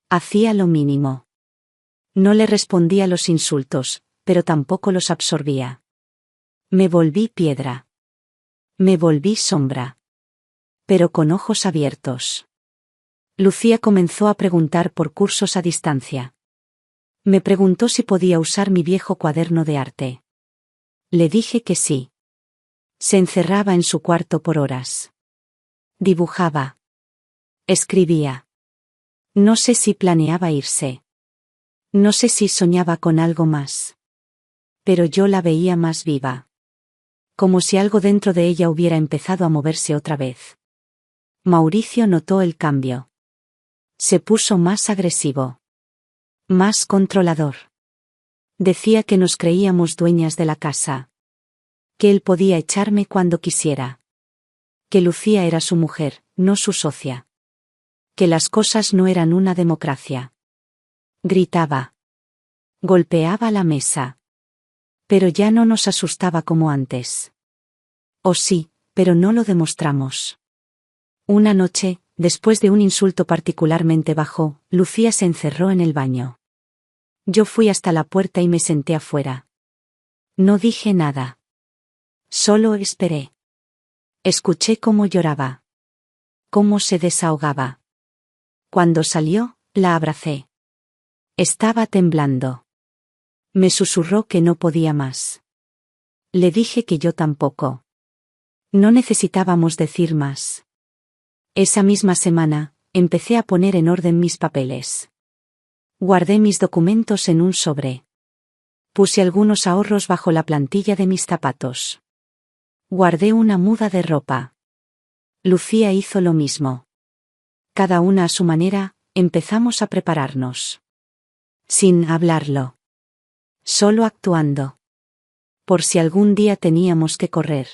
Hacía lo mínimo. No le respondía a los insultos, pero tampoco los absorbía. Me volví piedra. Me volví sombra. Pero con ojos abiertos. Lucía comenzó a preguntar por cursos a distancia. Me preguntó si podía usar mi viejo cuaderno de arte. Le dije que sí. Se encerraba en su cuarto por horas. Dibujaba. Escribía. No sé si planeaba irse. No sé si soñaba con algo más. Pero yo la veía más viva. Como si algo dentro de ella hubiera empezado a moverse otra vez. Mauricio notó el cambio. Se puso más agresivo. Más controlador. Decía que nos creíamos dueñas de la casa. Que él podía echarme cuando quisiera. Que Lucía era su mujer, no su socia. Que las cosas no eran una democracia. Gritaba. Golpeaba la mesa. Pero ya no nos asustaba como antes. Oh sí, pero no lo demostramos. Una noche, después de un insulto particularmente bajo, Lucía se encerró en el baño. Yo fui hasta la puerta y me senté afuera. No dije nada. Solo esperé. Escuché cómo lloraba. Cómo se desahogaba. Cuando salió, la abracé. Estaba temblando. Me susurró que no podía más. Le dije que yo tampoco. No necesitábamos decir más. Esa misma semana, empecé a poner en orden mis papeles. Guardé mis documentos en un sobre. Puse algunos ahorros bajo la plantilla de mis zapatos. Guardé una muda de ropa. Lucía hizo lo mismo. Cada una a su manera, empezamos a prepararnos. Sin hablarlo. Solo actuando. Por si algún día teníamos que correr.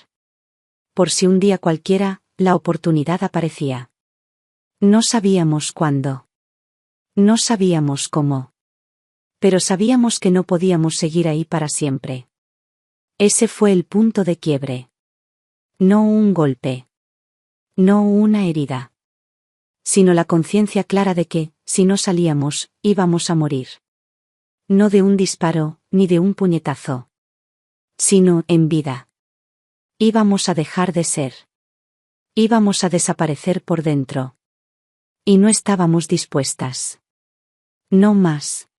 Por si un día cualquiera, la oportunidad aparecía. No sabíamos cuándo. No sabíamos cómo. Pero sabíamos que no podíamos seguir ahí para siempre. Ese fue el punto de quiebre. No un golpe. No una herida. Sino la conciencia clara de que, si no salíamos, íbamos a morir. No de un disparo, ni de un puñetazo. Sino, en vida. Íbamos a dejar de ser. Íbamos a desaparecer por dentro. Y no estábamos dispuestas. No más.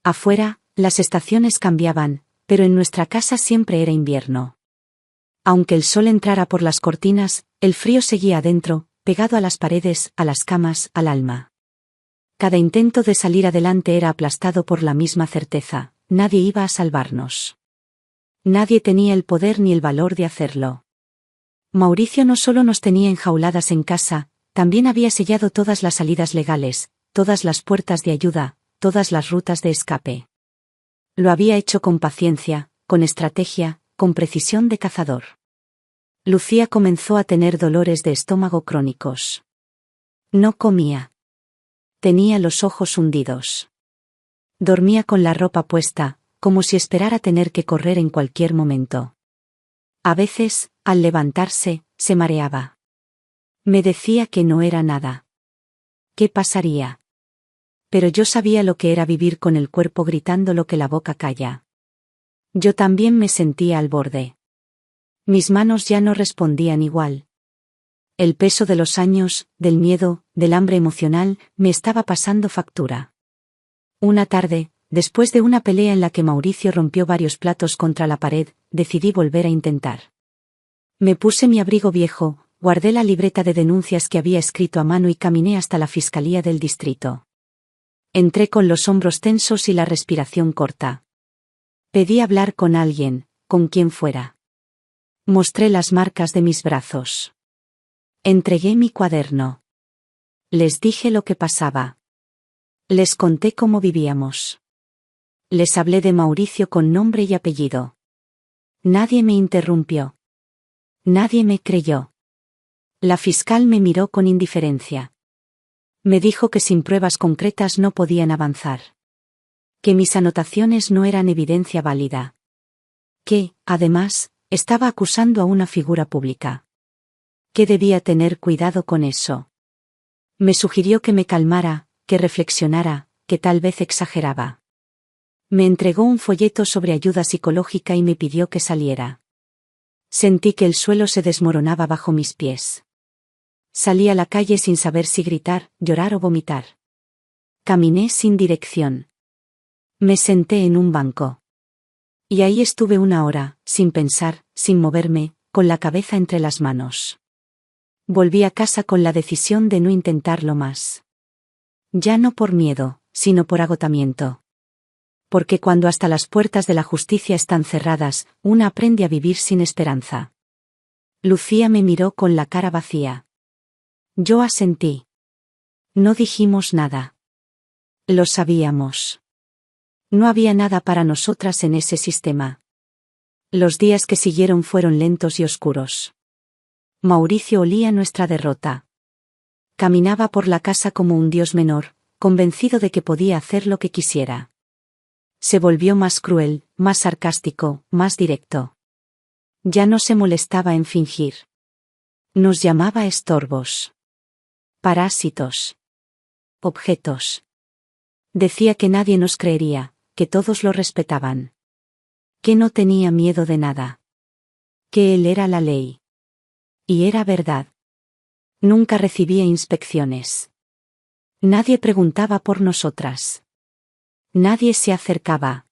Afuera, las estaciones cambiaban, pero en nuestra casa siempre era invierno. Aunque el sol entrara por las cortinas, el frío seguía adentro, pegado a las paredes, a las camas, al alma. Cada intento de salir adelante era aplastado por la misma certeza: nadie iba a salvarnos. Nadie tenía el poder ni el valor de hacerlo. Mauricio no solo nos tenía enjauladas en casa, también había sellado todas las salidas legales, todas las puertas de ayuda, todas las rutas de escape. Lo había hecho con paciencia, con estrategia, con precisión de cazador. Lucía comenzó a tener dolores de estómago crónicos. No comía. Tenía los ojos hundidos. Dormía con la ropa puesta, como si esperara tener que correr en cualquier momento. A veces, al levantarse, se mareaba. Me decía que no era nada. ¿Qué pasaría? Pero yo sabía lo que era vivir con el cuerpo gritando lo que la boca calla. Yo también me sentía al borde. Mis manos ya no respondían igual. El peso de los años, del miedo, del hambre emocional, me estaba pasando factura. Una tarde, después de una pelea en la que Mauricio rompió varios platos contra la pared, decidí volver a intentar. Me puse mi abrigo viejo, guardé la libreta de denuncias que había escrito a mano y caminé hasta la fiscalía del distrito. Entré con los hombros tensos y la respiración corta. Pedí hablar con alguien, con quien fuera. Mostré las marcas de mis brazos. Entregué mi cuaderno. Les dije lo que pasaba. Les conté cómo vivíamos. Les hablé de Mauricio con nombre y apellido. Nadie me interrumpió. Nadie me creyó. La fiscal me miró con indiferencia. Me dijo que sin pruebas concretas no podían avanzar. Que mis anotaciones no eran evidencia válida. Que, además, estaba acusando a una figura pública. Que debía tener cuidado con eso. Me sugirió que me calmara, que reflexionara, que tal vez exageraba. Me entregó un folleto sobre ayuda psicológica y me pidió que saliera. Sentí que el suelo se desmoronaba bajo mis pies. Salí a la calle sin saber si gritar, llorar o vomitar. Caminé sin dirección. Me senté en un banco. Y ahí estuve una hora, sin pensar, sin moverme, con la cabeza entre las manos. Volví a casa con la decisión de no intentarlo más. Ya no por miedo, sino por agotamiento. Porque cuando hasta las puertas de la justicia están cerradas, una aprende a vivir sin esperanza. Lucía me miró con la cara vacía. Yo asentí. No dijimos nada. Lo sabíamos. No había nada para nosotras en ese sistema. Los días que siguieron fueron lentos y oscuros. Mauricio olía nuestra derrota. Caminaba por la casa como un dios menor, convencido de que podía hacer lo que quisiera. Se volvió más cruel, más sarcástico, más directo. Ya no se molestaba en fingir. Nos llamaba estorbos. Parásitos. Objetos. Decía que nadie nos creería, que todos lo respetaban. Que no tenía miedo de nada. Que él era la ley. Y era verdad. Nunca recibía inspecciones. Nadie preguntaba por nosotras. Nadie se acercaba.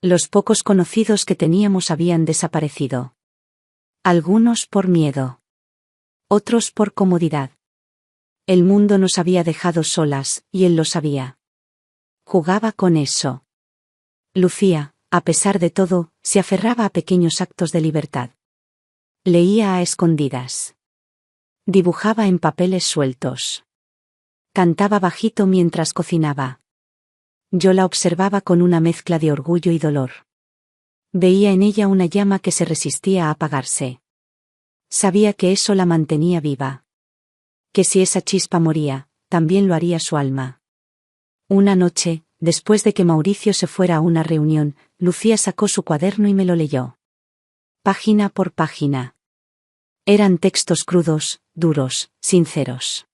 Los pocos conocidos que teníamos habían desaparecido. Algunos por miedo. Otros por comodidad. El mundo nos había dejado solas, y él lo sabía. Jugaba con eso. Lucía, a pesar de todo, se aferraba a pequeños actos de libertad. Leía a escondidas. Dibujaba en papeles sueltos. Cantaba bajito mientras cocinaba. Yo la observaba con una mezcla de orgullo y dolor. Veía en ella una llama que se resistía a apagarse. Sabía que eso la mantenía viva. Que si esa chispa moría, también lo haría su alma. Una noche, después de que Mauricio se fuera a una reunión, Lucía sacó su cuaderno y me lo leyó. Página por página. Eran textos crudos, duros, sinceros.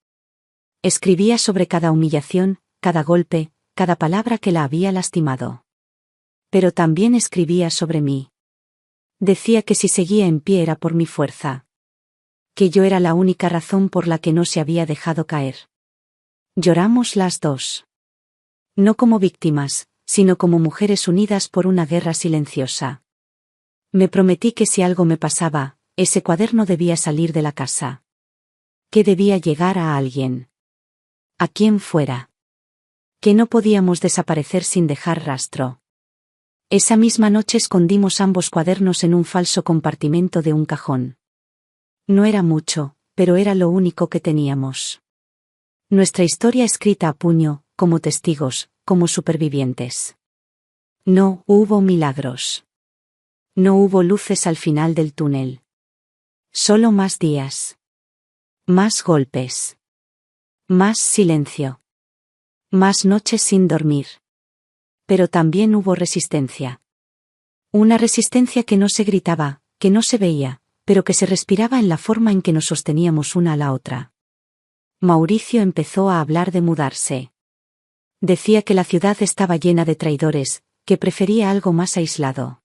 Escribía sobre cada humillación, cada golpe, cada palabra que la había lastimado. Pero también escribía sobre mí. Decía que si seguía en pie era por mi fuerza. Que yo era la única razón por la que no se había dejado caer. Lloramos las dos. No como víctimas, sino como mujeres unidas por una guerra silenciosa. Me prometí que si algo me pasaba, ese cuaderno debía salir de la casa. Que debía llegar a alguien. A quien fuera. Que no podíamos desaparecer sin dejar rastro. Esa misma noche escondimos ambos cuadernos en un falso compartimento de un cajón. No era mucho, pero era lo único que teníamos. Nuestra historia escrita a puño, como testigos, como supervivientes. No hubo milagros. No hubo luces al final del túnel. Solo más días. Más golpes. Más silencio. Más noches sin dormir. Pero también hubo resistencia. Una resistencia que no se gritaba, que no se veía, pero que se respiraba en la forma en que nos sosteníamos una a la otra. Mauricio empezó a hablar de mudarse. Decía que la ciudad estaba llena de traidores, que prefería algo más aislado.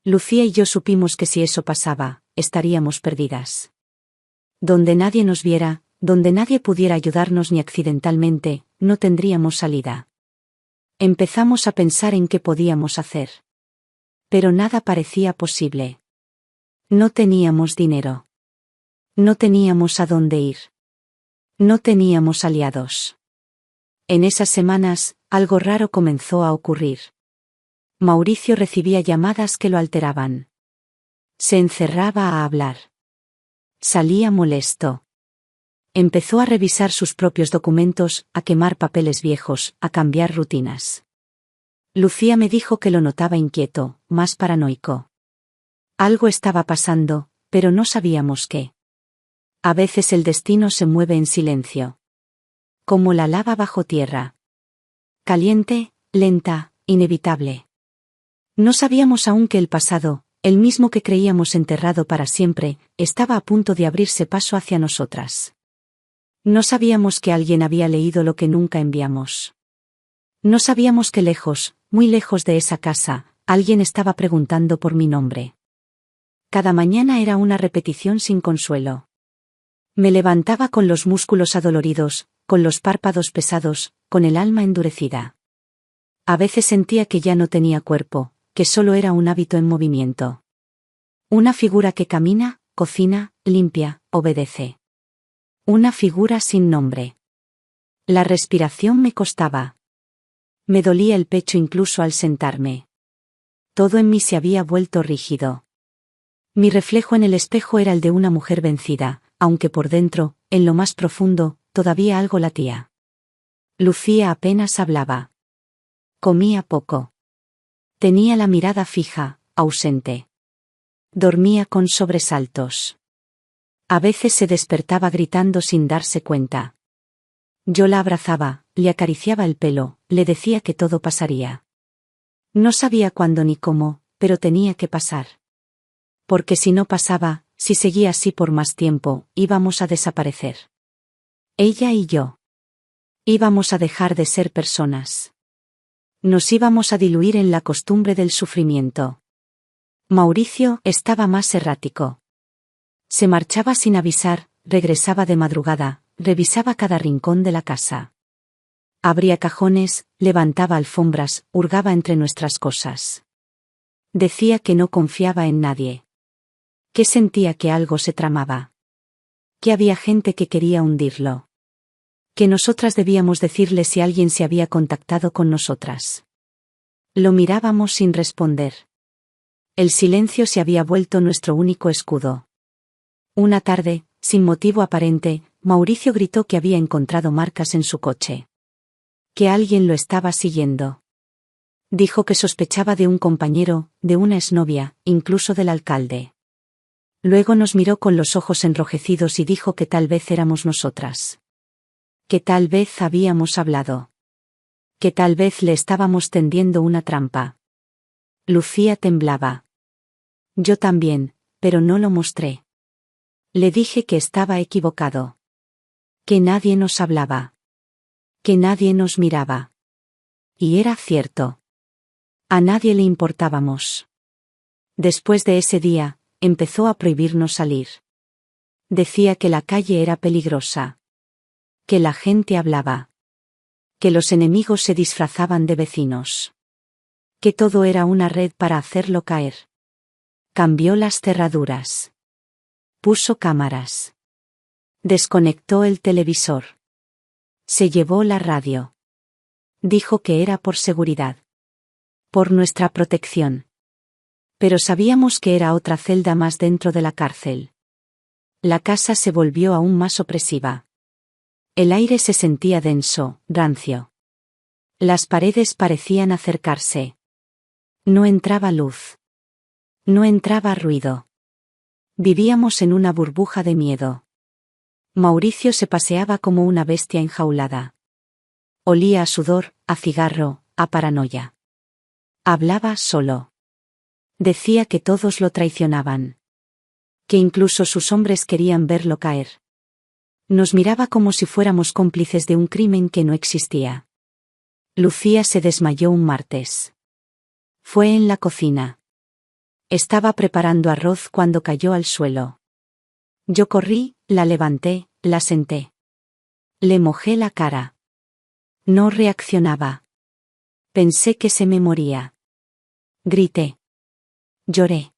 Lucía y yo supimos que si eso pasaba, estaríamos perdidas. Donde nadie nos viera, donde nadie pudiera ayudarnos ni accidentalmente, no tendríamos salida. Empezamos a pensar en qué podíamos hacer. Pero nada parecía posible. No teníamos dinero. No teníamos a dónde ir. No teníamos aliados. En esas semanas, algo raro comenzó a ocurrir. Mauricio recibía llamadas que lo alteraban. Se encerraba a hablar. Salía molesto. Empezó a revisar sus propios documentos, a quemar papeles viejos, a cambiar rutinas. Lucía me dijo que lo notaba inquieto, más paranoico. Algo estaba pasando, pero no sabíamos qué. A veces el destino se mueve en silencio. Como la lava bajo tierra. Caliente, lenta, inevitable. No sabíamos aún que el pasado, el mismo que creíamos enterrado para siempre, estaba a punto de abrirse paso hacia nosotras. No sabíamos que alguien había leído lo que nunca enviamos. No sabíamos que lejos, muy lejos de esa casa, alguien estaba preguntando por mi nombre. Cada mañana era una repetición sin consuelo. Me levantaba con los músculos adoloridos, con los párpados pesados, con el alma endurecida. A veces sentía que ya no tenía cuerpo, que solo era un hábito en movimiento. Una figura que camina, cocina, limpia, obedece. Una figura sin nombre. La respiración me costaba. Me dolía el pecho incluso al sentarme. Todo en mí se había vuelto rígido. Mi reflejo en el espejo era el de una mujer vencida, aunque por dentro, en lo más profundo, todavía algo latía. Lucía apenas hablaba. Comía poco. Tenía la mirada fija, ausente. Dormía con sobresaltos. A veces se despertaba gritando sin darse cuenta. Yo la abrazaba, le acariciaba el pelo, le decía que todo pasaría. No sabía cuándo ni cómo, pero tenía que pasar. Porque si no pasaba, si seguía así por más tiempo, íbamos a desaparecer. Ella y yo. Íbamos a dejar de ser personas. Nos íbamos a diluir en la costumbre del sufrimiento. Mauricio estaba más errático. Se marchaba sin avisar, regresaba de madrugada, revisaba cada rincón de la casa. Abría cajones, levantaba alfombras, hurgaba entre nuestras cosas. Decía que no confiaba en nadie. Que sentía que algo se tramaba. Que había gente que quería hundirlo. Que nosotras debíamos decirle si alguien se había contactado con nosotras. Lo mirábamos sin responder. El silencio se había vuelto nuestro único escudo. Una tarde, sin motivo aparente, Mauricio gritó que había encontrado marcas en su coche. Que alguien lo estaba siguiendo. Dijo que sospechaba de un compañero, de una exnovia, incluso del alcalde. Luego nos miró con los ojos enrojecidos y dijo que tal vez éramos nosotras. Que tal vez habíamos hablado. Que tal vez le estábamos tendiendo una trampa. Lucía temblaba. Yo también, pero no lo mostré. Le dije que estaba equivocado. Que nadie nos hablaba. Que nadie nos miraba. Y era cierto. A nadie le importábamos. Después de ese día, empezó a prohibirnos salir. Decía que la calle era peligrosa. Que la gente hablaba. Que los enemigos se disfrazaban de vecinos. Que todo era una red para hacerlo caer. Cambió las cerraduras. Puso cámaras. Desconectó el televisor. Se llevó la radio. Dijo que era por seguridad. Por nuestra protección. Pero sabíamos que era otra celda más dentro de la cárcel. La casa se volvió aún más opresiva. El aire se sentía denso, rancio. Las paredes parecían acercarse. No entraba luz. No entraba ruido. Vivíamos en una burbuja de miedo. Mauricio se paseaba como una bestia enjaulada. Olía a sudor, a cigarro, a paranoia. Hablaba solo. Decía que todos lo traicionaban. Que incluso sus hombres querían verlo caer. Nos miraba como si fuéramos cómplices de un crimen que no existía. Lucía se desmayó un martes. Fue en la cocina. Estaba preparando arroz cuando cayó al suelo. Yo corrí, la levanté, la senté. Le mojé la cara. No reaccionaba. Pensé que se me moría. Grité. Lloré.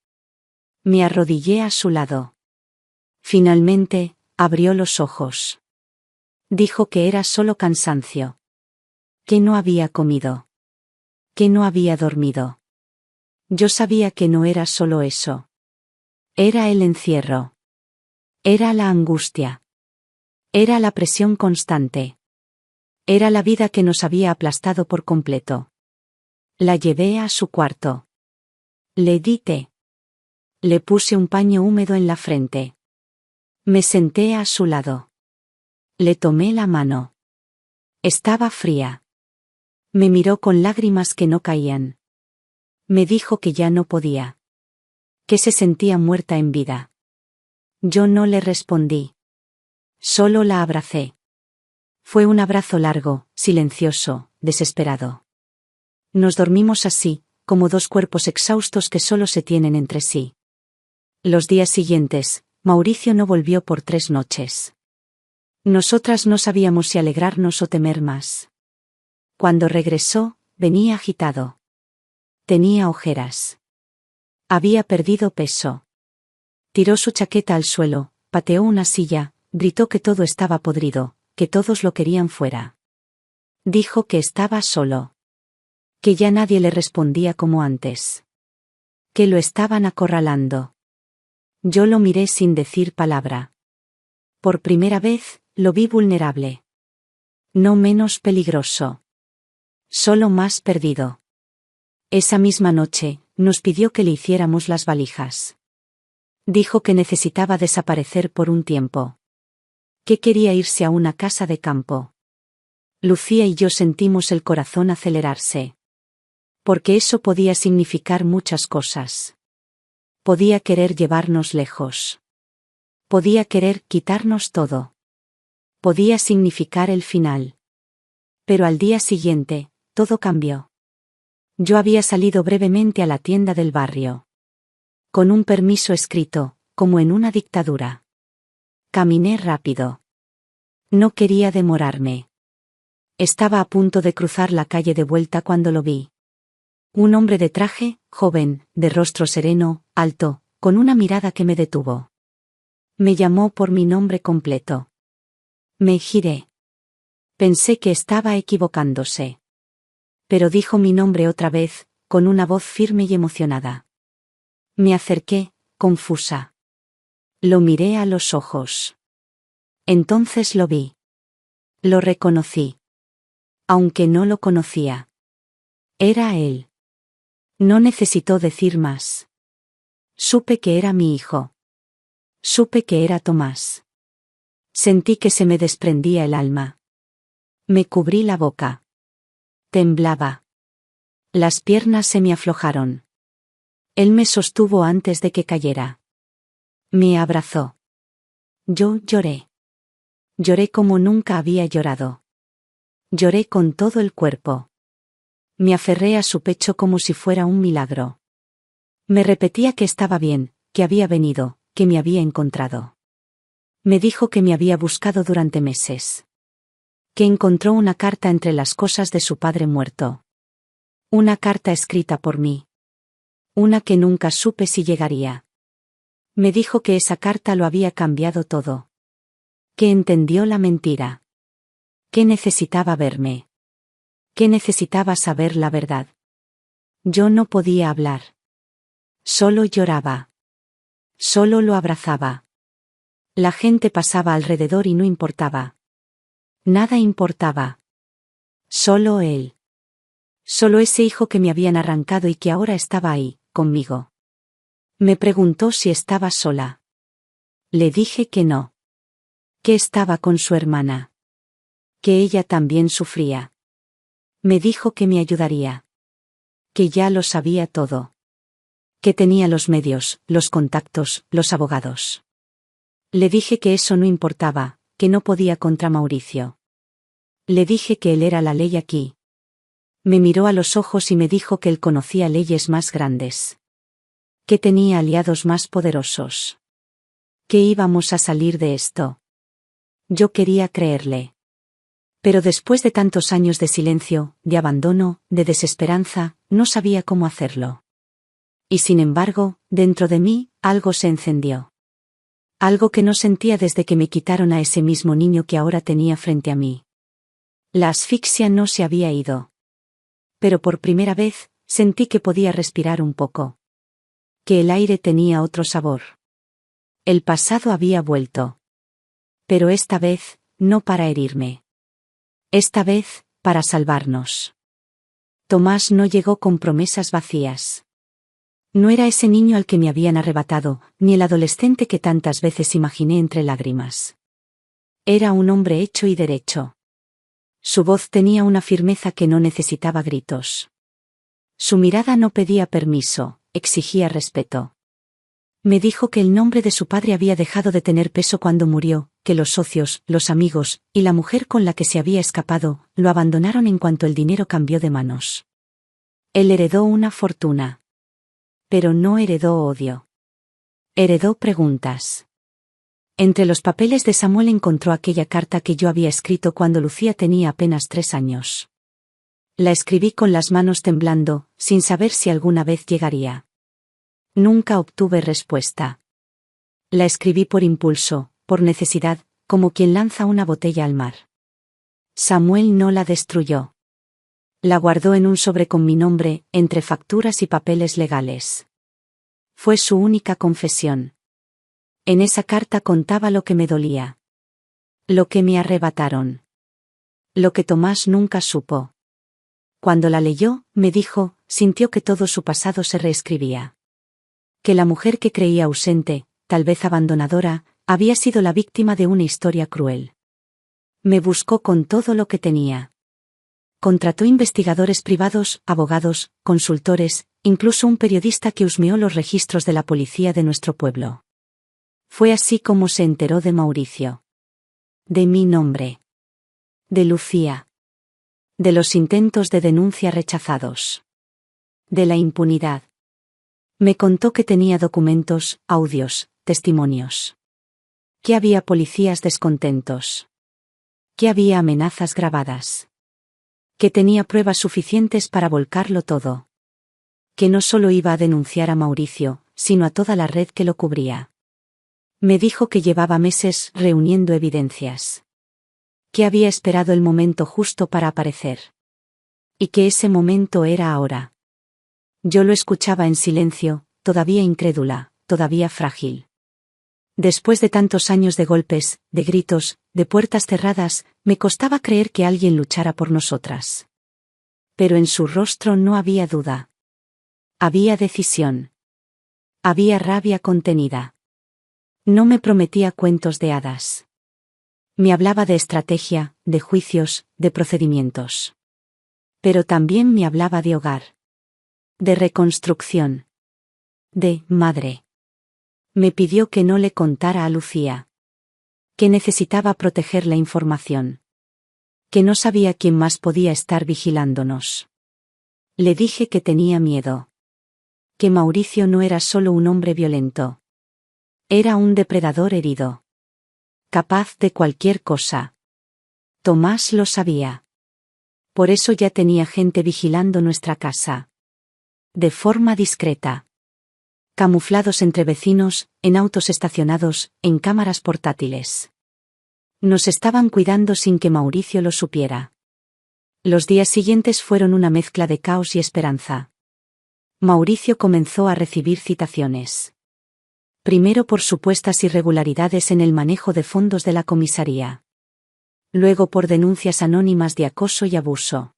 Me arrodillé a su lado. Finalmente, abrió los ojos. Dijo que era solo cansancio. Que no había comido. Que no había dormido. Yo sabía que no era solo eso. Era el encierro. Era la angustia. Era la presión constante. Era la vida que nos había aplastado por completo. La llevé a su cuarto. Le di té. Le puse un paño húmedo en la frente. Me senté a su lado. Le tomé la mano. Estaba fría. Me miró con lágrimas que no caían. Me dijo que ya no podía. Que se sentía muerta en vida. Yo no le respondí. Solo la abracé. Fue un abrazo largo, silencioso, desesperado. Nos dormimos así, como dos cuerpos exhaustos que solo se tienen entre sí. Los días siguientes, Mauricio no volvió por 3 noches. Nosotras no sabíamos si alegrarnos o temer más. Cuando regresó, venía agitado. Tenía ojeras. Había perdido peso. Tiró su chaqueta al suelo, pateó una silla, gritó que todo estaba podrido, que todos lo querían fuera. Dijo que estaba solo. Que ya nadie le respondía como antes. Que lo estaban acorralando. Yo lo miré sin decir palabra. Por primera vez, lo vi vulnerable. No menos peligroso. Solo más perdido. Esa misma noche, nos pidió que le hiciéramos las valijas. Dijo que necesitaba desaparecer por un tiempo. Que quería irse a una casa de campo. Lucía y yo sentimos el corazón acelerarse. Porque eso podía significar muchas cosas. Podía querer llevarnos lejos. Podía querer quitarnos todo. Podía significar el final. Pero al día siguiente, todo cambió. Yo había salido brevemente a la tienda del barrio. Con un permiso escrito, como en una dictadura. Caminé rápido. No quería demorarme. Estaba a punto de cruzar la calle de vuelta cuando lo vi. Un hombre de traje, joven, de rostro sereno, alto, con una mirada que me detuvo. Me llamó por mi nombre completo. Me giré. Pensé que estaba equivocándose. Pero dijo mi nombre otra vez, con una voz firme y emocionada. Me acerqué, confusa. Lo miré a los ojos. Entonces lo vi. Lo reconocí. Aunque no lo conocía. Era él. No necesitó decir más. Supe que era mi hijo. Supe que era Tomás. Sentí que se me desprendía el alma. Me cubrí la boca. Temblaba. Las piernas se me aflojaron. Él me sostuvo antes de que cayera. Me abrazó. Yo lloré. Lloré como nunca había llorado. Lloré con todo el cuerpo. Me aferré a su pecho como si fuera un milagro. Me repetía que estaba bien, que había venido, que me había encontrado. Me dijo que me había buscado durante meses. Que encontró una carta entre las cosas de su padre muerto. Una carta escrita por mí. Una que nunca supe si llegaría. Me dijo que esa carta lo había cambiado todo. Que entendió la mentira. Que necesitaba verme. Que necesitaba saber la verdad. Yo no podía hablar. Solo lloraba. Solo lo abrazaba. La gente pasaba alrededor y no importaba. Nada importaba. Solo él. Solo ese hijo que me habían arrancado y que ahora estaba ahí, conmigo. Me preguntó si estaba sola. Le dije que no. Que estaba con su hermana. Que ella también sufría. Me dijo que me ayudaría. Que ya lo sabía todo. Que tenía los medios, los contactos, los abogados. Le dije que eso no importaba, que no podía contra Mauricio. Le dije que él era la ley aquí. Me miró a los ojos y me dijo que él conocía leyes más grandes. Que tenía aliados más poderosos. Que íbamos a salir de esto. Yo quería creerle. Pero después de tantos años de silencio, de abandono, de desesperanza, no sabía cómo hacerlo. Y sin embargo, dentro de mí, algo se encendió. Algo que no sentía desde que me quitaron a ese mismo niño que ahora tenía frente a mí. La asfixia no se había ido. Pero por primera vez, sentí que podía respirar un poco. Que el aire tenía otro sabor. El pasado había vuelto. Pero esta vez, no para herirme. Esta vez, para salvarnos. Tomás no llegó con promesas vacías. No era ese niño al que me habían arrebatado, ni el adolescente que tantas veces imaginé entre lágrimas. Era un hombre hecho y derecho. Su voz tenía una firmeza que no necesitaba gritos. Su mirada no pedía permiso, exigía respeto. Me dijo que el nombre de su padre había dejado de tener peso cuando murió, que los socios, los amigos, y la mujer con la que se había escapado, lo abandonaron en cuanto el dinero cambió de manos. Él heredó una fortuna. Pero no heredó odio. Heredó preguntas. Entre los papeles de Samuel encontró aquella carta que yo había escrito cuando Lucía tenía apenas 3 años. La escribí con las manos temblando, sin saber si alguna vez llegaría. Nunca obtuve respuesta. La escribí por impulso, por necesidad, como quien lanza una botella al mar. Samuel no la destruyó. La guardó en un sobre con mi nombre, entre facturas y papeles legales. Fue su única confesión. En esa carta contaba lo que me dolía. Lo que me arrebataron. Lo que Tomás nunca supo. Cuando la leyó, me dijo, sintió que todo su pasado se reescribía. Que la mujer que creía ausente, tal vez abandonadora, había sido la víctima de una historia cruel. Me buscó con todo lo que tenía. Contrató investigadores privados, abogados, consultores, incluso un periodista que husmeó los registros de la policía de nuestro pueblo. Fue así como se enteró de Mauricio. De mi nombre. De Lucía. De los intentos de denuncia rechazados. De la impunidad. Me contó que tenía documentos, audios, testimonios. Que había policías descontentos. Que había amenazas grabadas. Que tenía pruebas suficientes para volcarlo todo. Que no solo iba a denunciar a Mauricio, sino a toda la red que lo cubría. Me dijo que llevaba meses reuniendo evidencias. Que había esperado el momento justo para aparecer. Y que ese momento era ahora. Yo lo escuchaba en silencio, todavía incrédula, todavía frágil. Después de tantos años de golpes, de gritos, de puertas cerradas, me costaba creer que alguien luchara por nosotras. Pero en su rostro no había duda. Había decisión. Había rabia contenida. No me prometía cuentos de hadas. Me hablaba de estrategia, de juicios, de procedimientos. Pero también me hablaba de hogar. De reconstrucción. De madre. Me pidió que no le contara a Lucía. Que necesitaba proteger la información. Que no sabía quién más podía estar vigilándonos. Le dije que tenía miedo. Que Mauricio no era solo un hombre violento. Era un depredador herido. Capaz de cualquier cosa. Tomás lo sabía. Por eso ya tenía gente vigilando nuestra casa. De forma discreta. Camuflados entre vecinos, en autos estacionados, en cámaras portátiles. Nos estaban cuidando sin que Mauricio lo supiera. Los días siguientes fueron una mezcla de caos y esperanza. Mauricio comenzó a recibir citaciones. Primero por supuestas irregularidades en el manejo de fondos de la comisaría. Luego por denuncias anónimas de acoso y abuso.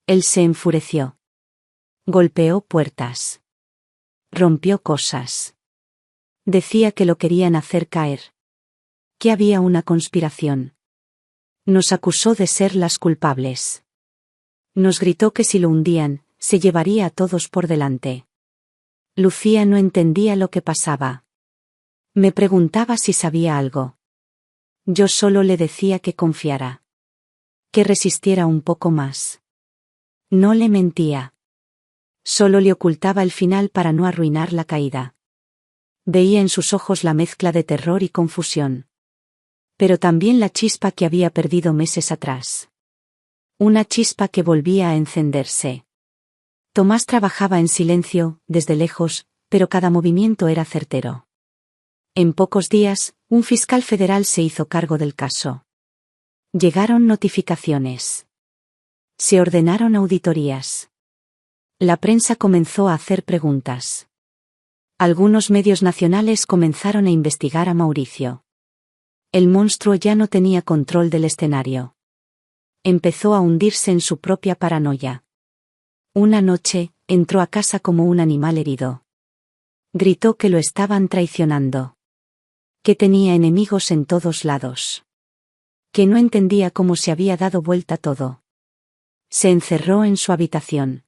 Él se enfureció. Golpeó puertas. Rompió cosas. Decía que lo querían hacer caer. Que había una conspiración. Nos acusó de ser las culpables. Nos gritó que si lo hundían, se llevaría a todos por delante. Lucía no entendía lo que pasaba. Me preguntaba si sabía algo. Yo solo le decía que confiara. Que resistiera un poco más. No le mentía. Solo le ocultaba el final para no arruinar la caída. Veía en sus ojos la mezcla de terror y confusión. Pero también la chispa que había perdido meses atrás. Una chispa que volvía a encenderse. Tomás trabajaba en silencio, desde lejos, pero cada movimiento era certero. En pocos días, un fiscal federal se hizo cargo del caso. Llegaron notificaciones. Se ordenaron auditorías. La prensa comenzó a hacer preguntas. Algunos medios nacionales comenzaron a investigar a Mauricio. El monstruo ya no tenía control del escenario. Empezó a hundirse en su propia paranoia. Una noche, entró a casa como un animal herido. Gritó que lo estaban traicionando. Que tenía enemigos en todos lados. Que no entendía cómo se había dado vuelta todo. Se encerró en su habitación.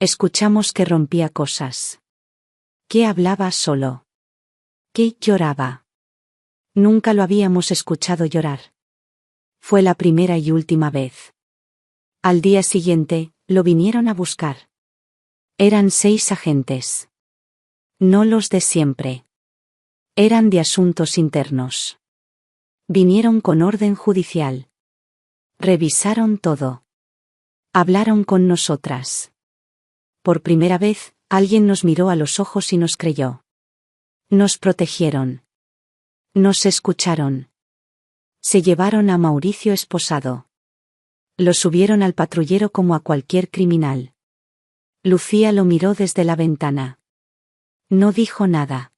Escuchamos que rompía cosas. Que hablaba solo. Que lloraba. Nunca lo habíamos escuchado llorar. Fue la primera y última vez. Al día siguiente, lo vinieron a buscar. Eran 6 agentes. No los de siempre. Eran de asuntos internos. Vinieron con orden judicial. Revisaron todo. Hablaron con nosotras. Por primera vez, alguien nos miró a los ojos y nos creyó. Nos protegieron. Nos escucharon. Se llevaron a Mauricio esposado. Lo subieron al patrullero como a cualquier criminal. Lucía lo miró desde la ventana. No dijo nada.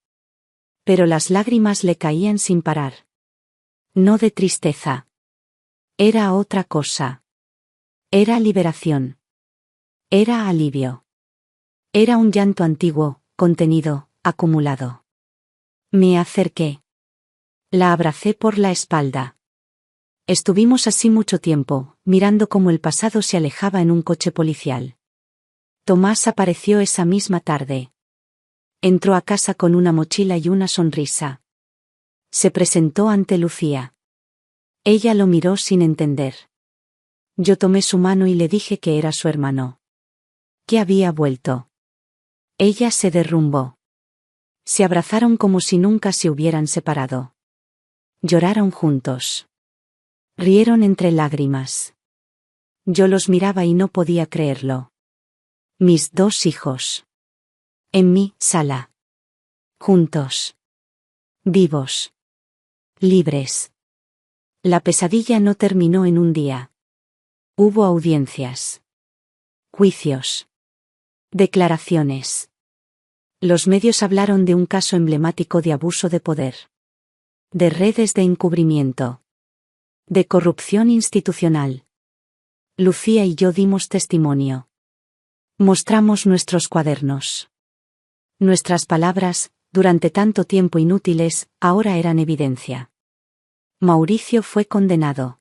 Pero las lágrimas le caían sin parar. No de tristeza. Era otra cosa. Era liberación. Era alivio. Era un llanto antiguo, contenido, acumulado. Me acerqué. La abracé por la espalda. Estuvimos así mucho tiempo, mirando cómo el pasado se alejaba en un coche policial. Tomás apareció esa misma tarde. Entró a casa con una mochila y una sonrisa. Se presentó ante Lucía. Ella lo miró sin entender. Yo tomé su mano y le dije que era su hermano. Que había vuelto. Ella se derrumbó. Se abrazaron como si nunca se hubieran separado. Lloraron juntos. Rieron entre lágrimas. Yo los miraba y no podía creerlo. Mis 2 hijos. En mi sala. Juntos. Vivos. Libres. La pesadilla no terminó en un día. Hubo audiencias. Juicios. Declaraciones. Los medios hablaron de un caso emblemático de abuso de poder. De redes de encubrimiento. De corrupción institucional. Lucía y yo dimos testimonio. Mostramos nuestros cuadernos. Nuestras palabras, durante tanto tiempo inútiles, ahora eran evidencia. Mauricio fue condenado.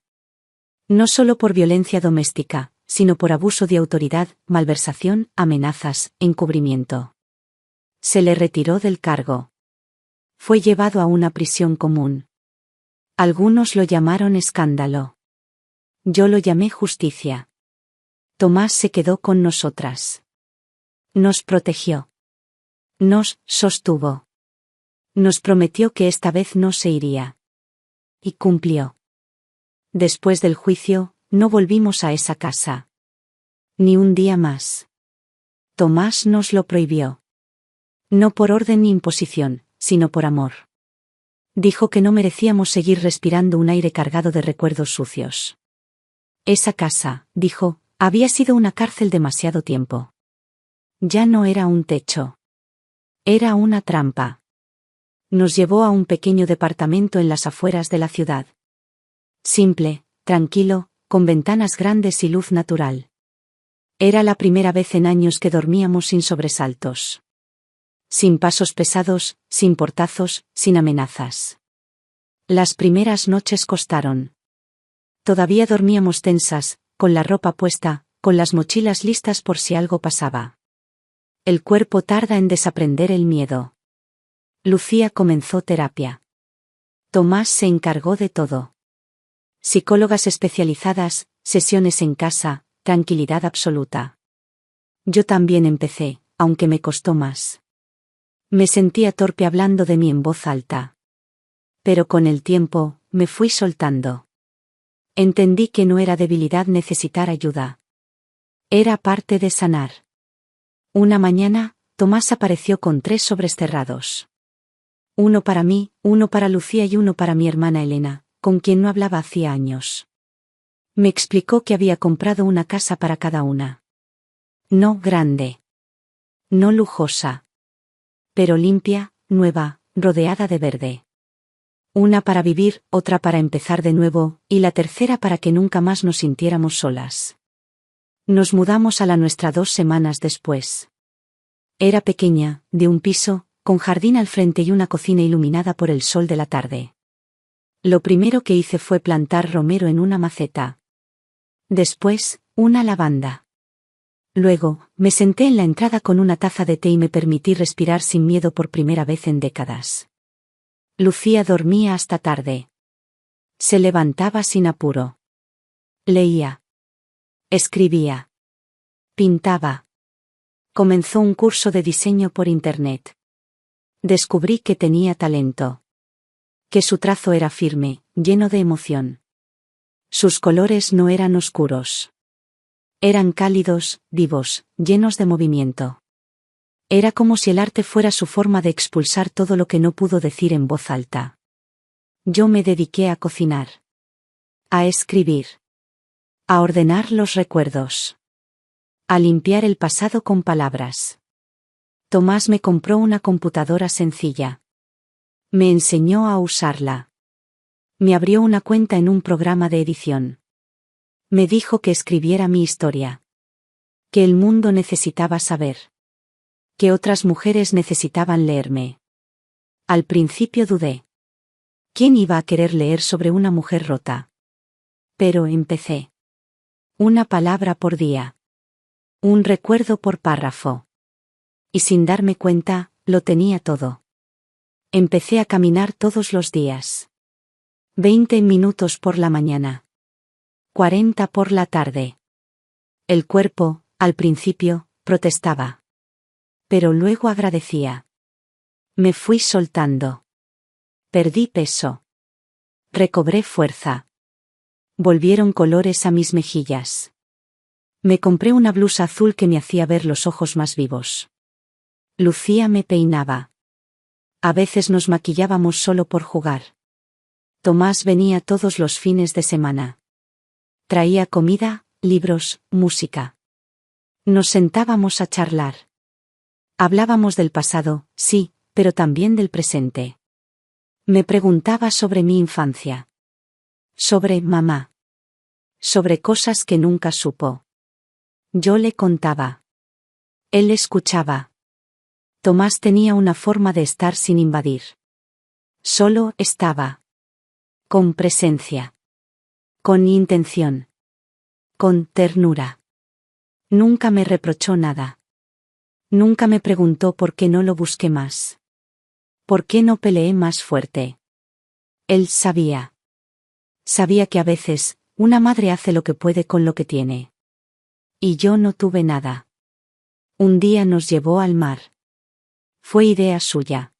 No solo por violencia doméstica, sino por abuso de autoridad, malversación, amenazas, encubrimiento. Se le retiró del cargo. Fue llevado a una prisión común. Algunos lo llamaron escándalo. Yo lo llamé justicia. Tomás se quedó con nosotras. Nos protegió. Nos sostuvo. Nos prometió que esta vez no se iría. Y cumplió. Después del juicio, no volvimos a esa casa. Ni un día más. Tomás nos lo prohibió. No por orden ni imposición, sino por amor. Dijo que no merecíamos seguir respirando un aire cargado de recuerdos sucios. Esa casa, dijo, había sido una cárcel demasiado tiempo. Ya no era un techo. Era una trampa. Nos llevó a un pequeño departamento en las afueras de la ciudad. Simple, tranquilo, con ventanas grandes y luz natural. Era la primera vez en años que dormíamos sin sobresaltos. Sin pasos pesados, sin portazos, sin amenazas. Las primeras noches costaron. Todavía dormíamos tensas, con la ropa puesta, con las mochilas listas por si algo pasaba. El cuerpo tarda en desaprender el miedo. Lucía comenzó terapia. Tomás se encargó de todo. Psicólogas especializadas, sesiones en casa, tranquilidad absoluta. Yo también empecé, aunque me costó más. Me sentía torpe hablando de mí en voz alta. Pero con el tiempo, me fui soltando. Entendí que no era debilidad necesitar ayuda. Era parte de sanar. Una mañana, Tomás apareció con 3 sobres cerrados. Uno para mí, uno para Lucía y uno para mi hermana Elena, con quien no hablaba hacía años. Me explicó que había comprado una casa para cada una. No grande. No lujosa. Pero limpia, nueva, rodeada de verde. Una para vivir, otra para empezar de nuevo, y la tercera para que nunca más nos sintiéramos solas. Nos mudamos a la nuestra 2 semanas después. Era pequeña, de un piso, con jardín al frente y una cocina iluminada por el sol de la tarde. Lo primero que hice fue plantar romero en una maceta. Después, una lavanda. Luego, me senté en la entrada con una taza de té y me permití respirar sin miedo por primera vez en décadas. Lucía dormía hasta tarde. Se levantaba sin apuro. Leía. Escribía. Pintaba. Comenzó un curso de diseño por internet. Descubrí que tenía talento. Que su trazo era firme, lleno de emoción. Sus colores no eran oscuros. Eran cálidos, vivos, llenos de movimiento. Era como si el arte fuera su forma de expulsar todo lo que no pudo decir en voz alta. Yo me dediqué a cocinar. A escribir. A ordenar los recuerdos. A limpiar el pasado con palabras. Tomás me compró una computadora sencilla. Me enseñó a usarla. Me abrió una cuenta en un programa de edición. Me dijo que escribiera mi historia. Que el mundo necesitaba saber. Que otras mujeres necesitaban leerme. Al principio dudé. ¿Quién iba a querer leer sobre una mujer rota? Pero empecé. Una palabra por día. Un recuerdo por párrafo. Y sin darme cuenta, lo tenía todo. Empecé a caminar todos los días. 20 minutos por la mañana. 40 por la tarde. El cuerpo, al principio, protestaba. Pero luego agradecía. Me fui soltando. Perdí peso. Recobré fuerza. Volvieron colores a mis mejillas. Me compré una blusa azul que me hacía ver los ojos más vivos. Lucía me peinaba. A veces nos maquillábamos solo por jugar. Tomás venía todos los fines de semana. Traía comida, libros, música. Nos sentábamos a charlar. Hablábamos del pasado, sí, pero también del presente. Me preguntaba sobre mi infancia. Sobre mamá. Sobre cosas que nunca supo. Yo le contaba. Él escuchaba. Tomás tenía una forma de estar sin invadir. Solo estaba. Con presencia. Con intención. Con ternura. Nunca me reprochó nada. Nunca me preguntó por qué no lo busqué más. ¿Por qué no peleé más fuerte? Él sabía. Sabía que a veces, una madre hace lo que puede con lo que tiene. Y yo no tuve nada. Un día nos llevó al mar. Fue idea suya.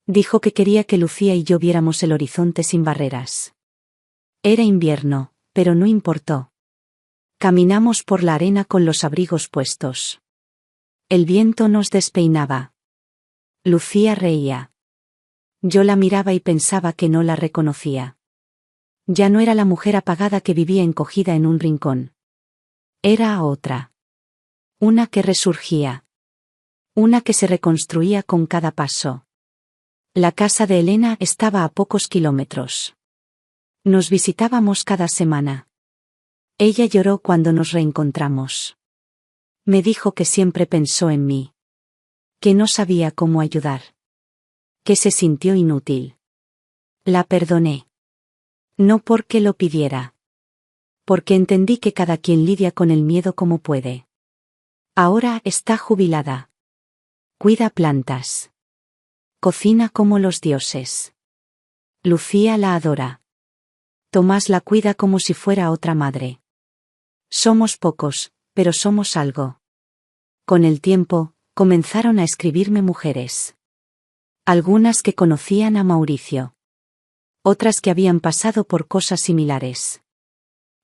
Dijo que quería que Lucía y yo viéramos el horizonte sin barreras. Era invierno, pero no importó. Caminamos por la arena con los abrigos puestos. El viento nos despeinaba. Lucía reía. Yo la miraba y pensaba que no la reconocía. Ya no era la mujer apagada que vivía encogida en un rincón. Era otra. Una que resurgía. Una que se reconstruía con cada paso. La casa de Elena estaba a pocos kilómetros. Nos visitábamos cada semana. Ella lloró cuando nos reencontramos. Me dijo que siempre pensó en mí. Que no sabía cómo ayudar. Que se sintió inútil. La perdoné. No porque lo pidiera. Porque entendí que cada quien lidia con el miedo como puede. Ahora está jubilada. Cuida plantas. Cocina como los dioses. Lucía la adora. Tomás la cuida como si fuera otra madre. Somos pocos, pero somos algo. Con el tiempo, comenzaron a escribirme mujeres. Algunas que conocían a Mauricio. Otras que habían pasado por cosas similares.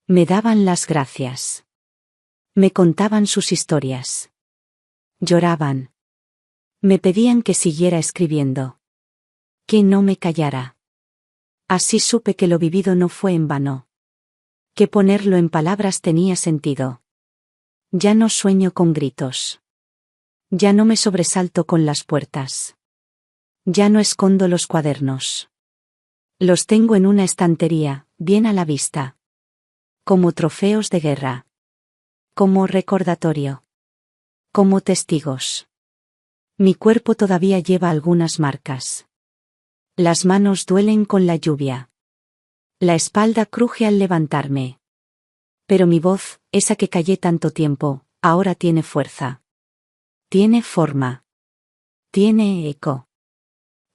Me daban las gracias. Me contaban sus historias. Lloraban. Me pedían que siguiera escribiendo. Que no me callara. Así supe que lo vivido no fue en vano. Que ponerlo en palabras tenía sentido. Ya no sueño con gritos. Ya no me sobresalto con las puertas. Ya no escondo los cuadernos. Los tengo en una estantería, bien a la vista. Como trofeos de guerra. Como recordatorio. Como testigos. Mi cuerpo todavía lleva algunas marcas. Las manos duelen con la lluvia. La espalda cruje al levantarme. Pero mi voz, esa que callé tanto tiempo, ahora tiene fuerza. Tiene forma. Tiene eco.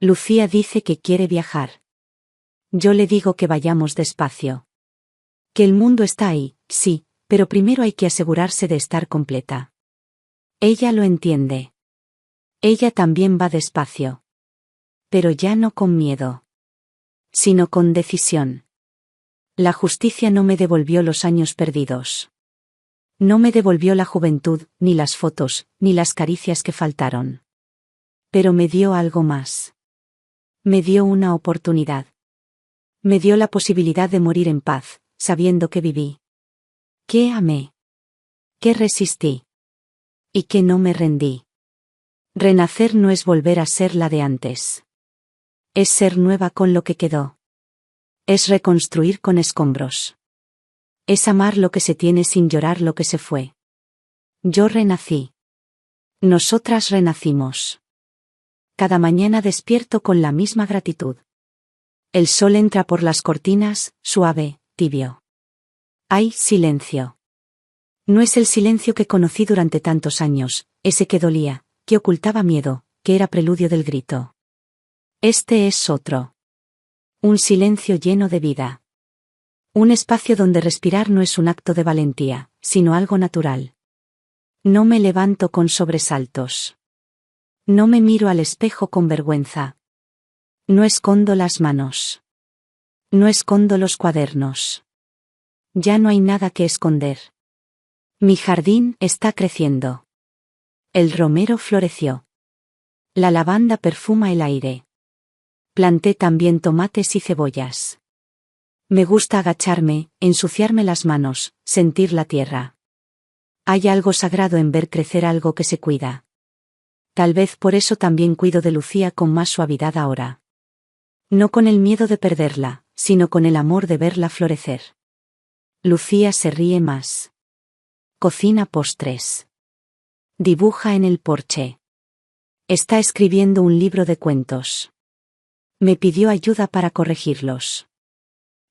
Lucía dice que quiere viajar. Yo le digo que vayamos despacio. Que el mundo está ahí, sí, pero primero hay que asegurarse de estar completa. Ella lo entiende. Ella también va despacio. Pero ya no con miedo. Sino con decisión. La justicia no me devolvió los años perdidos. No me devolvió la juventud, ni las fotos, ni las caricias que faltaron. Pero me dio algo más. Me dio una oportunidad. Me dio la posibilidad de morir en paz, sabiendo que viví. Que amé. Que resistí. Y que no me rendí. Renacer no es volver a ser la de antes. Es ser nueva con lo que quedó. Es reconstruir con escombros. Es amar lo que se tiene sin llorar lo que se fue. Yo renací. Nosotras renacimos. Cada mañana despierto con la misma gratitud. El sol entra por las cortinas, suave, tibio. Hay silencio. No es el silencio que conocí durante tantos años, ese que dolía, que ocultaba miedo, que era preludio del grito. Este es otro. Un silencio lleno de vida. Un espacio donde respirar no es un acto de valentía, sino algo natural. No me levanto con sobresaltos. No me miro al espejo con vergüenza. No escondo las manos. No escondo los cuadernos. Ya no hay nada que esconder. Mi jardín está creciendo. El romero floreció. La lavanda perfuma el aire. Planté también tomates y cebollas. Me gusta agacharme, ensuciarme las manos, sentir la tierra. Hay algo sagrado en ver crecer algo que se cuida. Tal vez por eso también cuido de Lucía con más suavidad ahora. No con el miedo de perderla, sino con el amor de verla florecer. Lucía se ríe más. Cocina postres. Dibuja en el porche. Está escribiendo un libro de cuentos. Me pidió ayuda para corregirlos.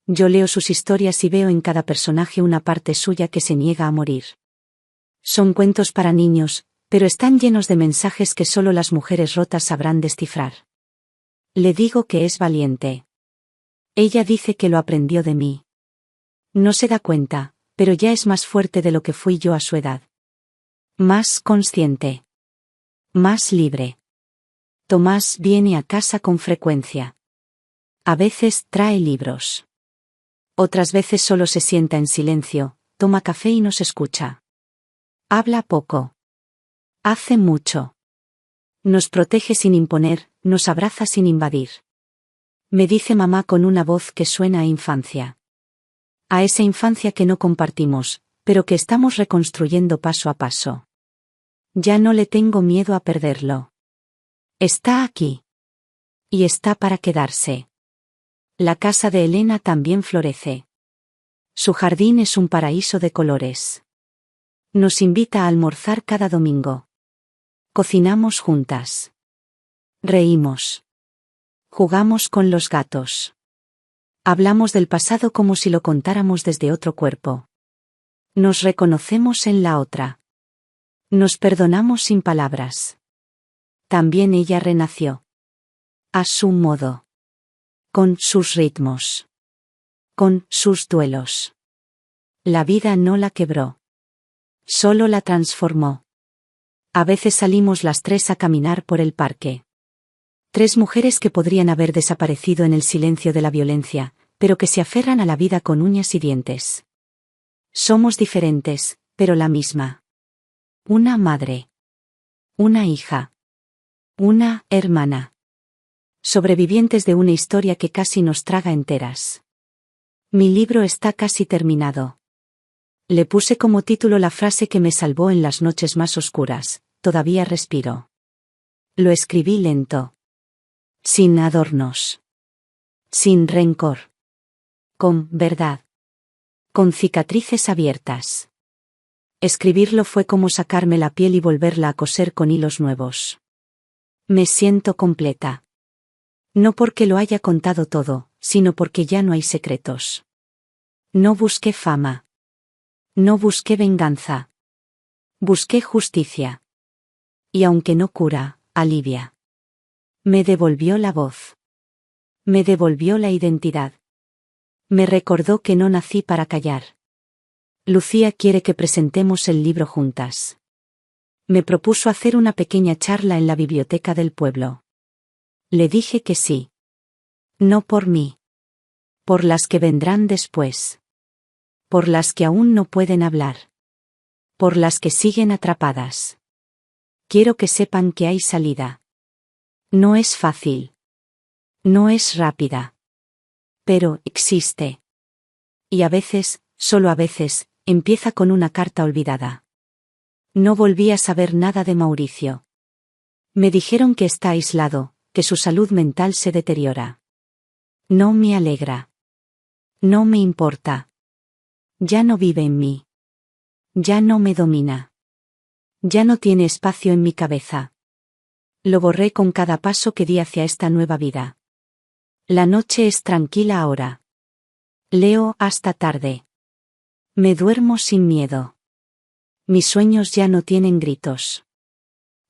Yo leo sus historias y veo en cada personaje una parte suya que se niega a morir. Son cuentos para niños, pero están llenos de mensajes que solo las mujeres rotas sabrán descifrar. Le digo que es valiente. Ella dice que lo aprendió de mí. No se da cuenta, pero ya es más fuerte de lo que fui yo a su edad. Más consciente. Más libre. Tomás viene a casa con frecuencia. A veces trae libros. Otras veces solo se sienta en silencio, toma café y nos escucha. Habla poco. Hace mucho. Nos protege sin imponer, nos abraza sin invadir. Me dice mamá con una voz que suena a infancia. A esa infancia que no compartimos, pero que estamos reconstruyendo paso a paso. Ya no le tengo miedo a perderlo. Está aquí. Y está para quedarse. La casa de Elena también florece. Su jardín es un paraíso de colores. Nos invita a almorzar cada domingo. Cocinamos juntas. Reímos. Jugamos con los gatos. Hablamos del pasado como si lo contáramos desde otro cuerpo. Nos reconocemos en la otra. Nos perdonamos sin palabras. También ella renació. A su modo. Con sus ritmos. Con sus duelos. La vida no la quebró. Solo la transformó. A veces salimos las tres a caminar por el parque. Tres mujeres que podrían haber desaparecido en el silencio de la violencia, pero que se aferran a la vida con uñas y dientes. Somos diferentes, pero la misma. Una madre. Una hija. Una hermana. Sobrevivientes de una historia que casi nos traga enteras. Mi libro está casi terminado. Le puse como título la frase que me salvó en las noches más oscuras: todavía respiro. Lo escribí lento. Sin adornos. Sin rencor. Con verdad. Con cicatrices abiertas. Escribirlo fue como sacarme la piel y volverla a coser con hilos nuevos. Me siento completa. No porque lo haya contado todo, sino porque ya no hay secretos. No busqué fama. No busqué venganza. Busqué justicia. Y aunque no cura, alivia. Me devolvió la voz. Me devolvió la identidad. Me recordó que no nací para callar. Lucía quiere que presentemos el libro juntas. Me propuso hacer una pequeña charla en la biblioteca del pueblo. Le dije que sí. No por mí. Por las que vendrán después. Por las que aún no pueden hablar. Por las que siguen atrapadas. Quiero que sepan que hay salida. No es fácil. No es rápida. Pero existe. Y a veces, solo a veces, empieza con una carta olvidada. No volví a saber nada de Mauricio. Me dijeron que está aislado, que su salud mental se deteriora. No me alegra. No me importa. Ya no vive en mí. Ya no me domina. Ya no tiene espacio en mi cabeza. Lo borré con cada paso que di hacia esta nueva vida. La noche es tranquila ahora. Leo hasta tarde. Me duermo sin miedo. Mis sueños ya no tienen gritos.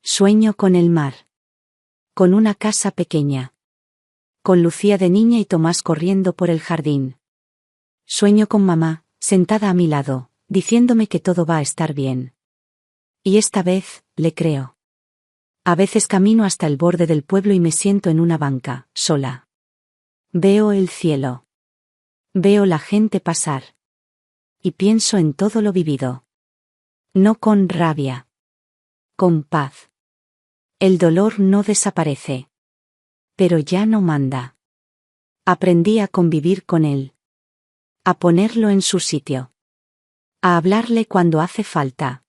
Sueño con el mar. Con una casa pequeña. Con Lucía de niña y Tomás corriendo por el jardín. Sueño con mamá, sentada a mi lado, diciéndome que todo va a estar bien. Y esta vez, le creo. A veces camino hasta el borde del pueblo y me siento en una banca, sola. Veo el cielo. Veo la gente pasar. Y pienso en todo lo vivido. No con rabia. Con paz. El dolor no desaparece. Pero ya no manda. Aprendí a convivir con él. A ponerlo en su sitio. A hablarle cuando hace falta.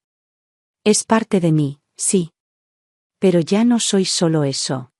Es parte de mí, sí. Pero ya no soy solo eso.